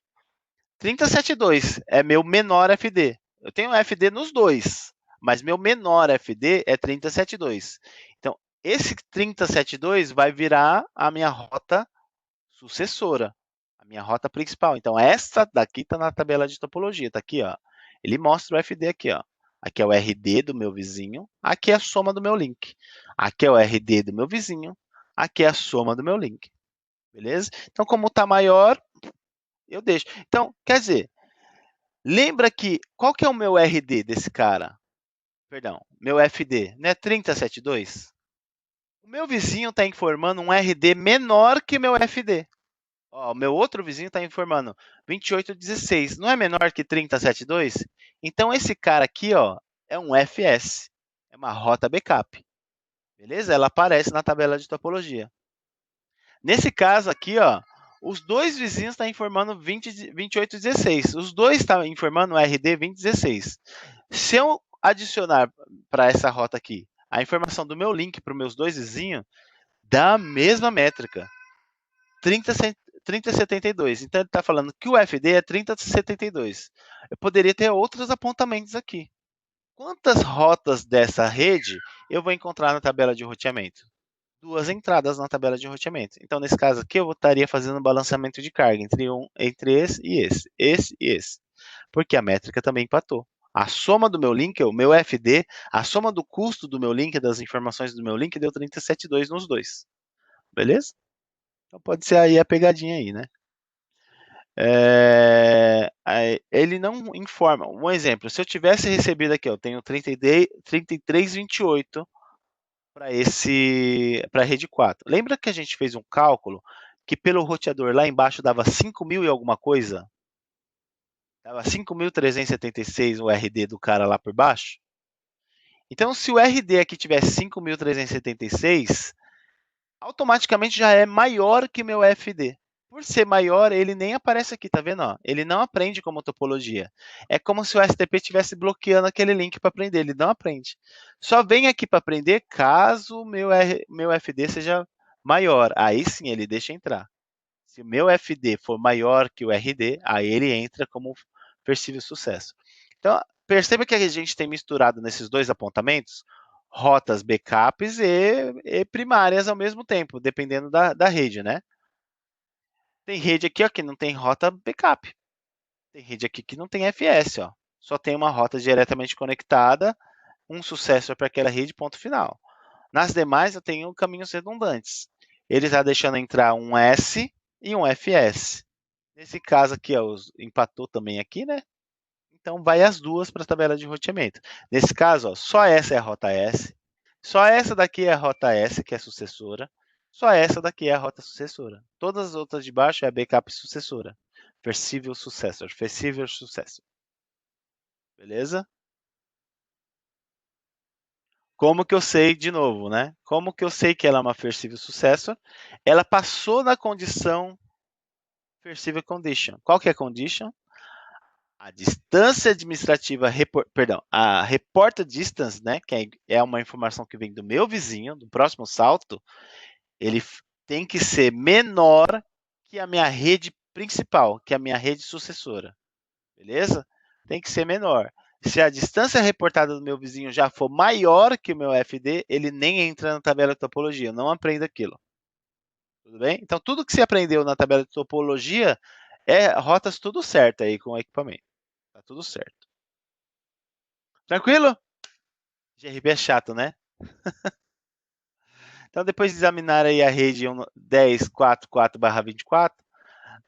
Speaker 2: 3072 é meu menor FD. Eu tenho FD nos dois, mas meu menor FD é 3072. Então, esse 3072 vai virar a minha rota sucessora, a minha rota principal. Então, essa daqui está na tabela de topologia, está aqui, ó. Ele mostra o FD aqui, ó. Aqui é o RD do meu vizinho, aqui é a soma do meu link. Aqui é o RD do meu vizinho, aqui é a soma do meu link. Beleza? Então, como está maior, eu deixo. Então, quer dizer, lembra que, qual que é o meu RD desse cara? Perdão, meu FD, não é 3072? O meu vizinho está informando um RD menor que meu FD. Ó, o meu outro vizinho está informando 2816. Não é menor que 3072? Então, esse cara aqui, ó, é um FS. É uma rota backup. Beleza? Ela aparece na tabela de topologia. Nesse caso aqui, ó, os dois vizinhos estão informando 2816. Os dois estão informando RD 2016. Se eu adicionar para essa rota aqui a informação do meu link para os meus dois vizinhos, dá a mesma métrica. 3072. Então, ele está falando que o FD é 3072. Eu poderia ter outros apontamentos aqui. Quantas rotas dessa rede eu vou encontrar na tabela de roteamento? Duas entradas na tabela de roteamento. Então, nesse caso aqui, eu estaria fazendo um balanceamento de carga entre esse e esse. Porque a métrica também empatou. A soma do meu link, o meu FD, a soma do custo do meu link, das informações do meu link, deu 37,2 nos dois. Beleza? Então, pode ser aí a pegadinha aí, né? Ele não informa. Um exemplo, se eu tivesse recebido aqui, eu tenho 33,28 para a rede 4. Lembra que a gente fez um cálculo que pelo roteador lá embaixo dava 5.000 e alguma coisa? Dava 5.376 o RD do cara lá por baixo? Então, se o RD aqui tivesse 5.376, automaticamente já é maior que meu FD. Por ser maior, ele nem aparece aqui, tá vendo? Ó? Ele não aprende como topologia. É como se o STP estivesse bloqueando aquele link para aprender, ele não aprende. Só vem aqui para aprender caso o meu FD seja maior. Aí sim ele deixa entrar. Se o meu FD for maior que o RD, aí ele entra como possível sucesso. Então, perceba que a gente tem misturado nesses dois apontamentos rotas backups e primárias ao mesmo tempo, dependendo da rede, né? Tem rede aqui ó, que não tem rota backup. Tem rede aqui que não tem FS, ó. Só tem uma rota diretamente conectada, um sucesso para aquela rede, ponto final. Nas demais, eu tenho caminhos redundantes. Ele está deixando entrar um S e um FS. Nesse caso aqui, ó, empatou também aqui, né? Então, vai as duas para a tabela de roteamento. Nesse caso, ó, só essa é a rota S, só essa daqui é a rota S, que é sucessora, só essa daqui é a rota sucessora. Todas as outras de baixo é a backup sucessora. Perceivable successor, perceivable successor. Beleza? Como que eu sei, de novo, né? Como que eu sei que ela é uma perceivable successor? Ela passou na condição perceivable condition. Qual que é a condition? A distância administrativa, perdão, a reported distance, né, que é uma informação que vem do meu vizinho, do próximo salto, ele tem que ser menor que a minha rede principal, que é a minha rede sucessora. Beleza? Tem que ser menor. Se a distância reportada do meu vizinho já for maior que o meu FD, ele nem entra na tabela de topologia, eu não aprendo aquilo. Tudo bem? Então, tudo que você aprendeu na tabela de topologia é rotas tudo certo aí com o equipamento. Tá tudo certo. Tranquilo? GRB é chato, né? Então, depois de examinar aí a rede 10.4.4/24,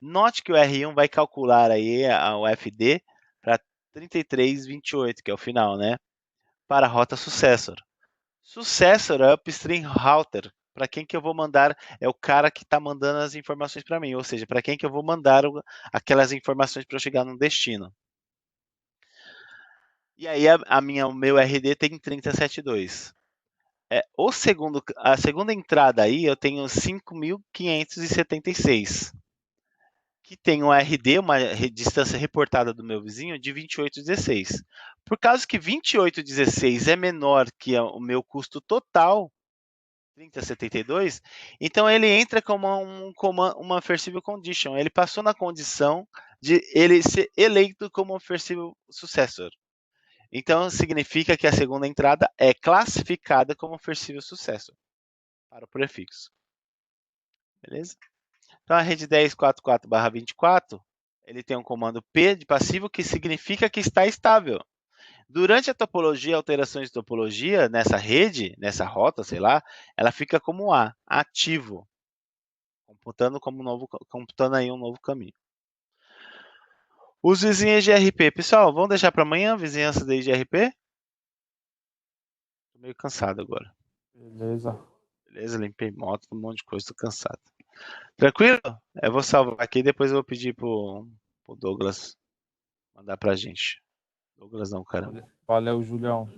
Speaker 2: note que o R1 vai calcular aí o FD para 3328, que é o final, né? Para a rota successor. Successor é upstream router. Para quem que eu vou mandar, é o cara que está mandando as informações para mim, ou seja, para quem que eu vou mandar aquelas informações para eu chegar no destino. E aí o meu RD tem 3072. A segunda entrada aí eu tenho 5.576, que tem um RD, uma distância reportada do meu vizinho, de 2816. Por causa que 2816 é menor que o meu custo total, 3072, então ele entra como uma perceivable condition. Ele passou na condição de ele ser eleito como um perceivable successor. Então, significa que a segunda entrada é classificada como perceivable successor para o prefixo. Beleza? Então, a rede 10.4.4/24, ele tem um comando P de passivo que significa que está estável. Durante a topologia, alterações de topologia, nessa rede, nessa rota, sei lá, ela fica como A, ativo, computando aí um novo caminho. Os vizinhos de RP. Pessoal, vamos deixar para amanhã a vizinhança de RP? Tô meio cansado agora.
Speaker 3: Beleza.
Speaker 2: Beleza? Limpei moto, um monte de coisa, tô cansado. Tranquilo? Eu vou salvar aqui e depois eu vou pedir pro Douglas mandar pra gente. Douglas não, cara.
Speaker 3: Valeu, Julião.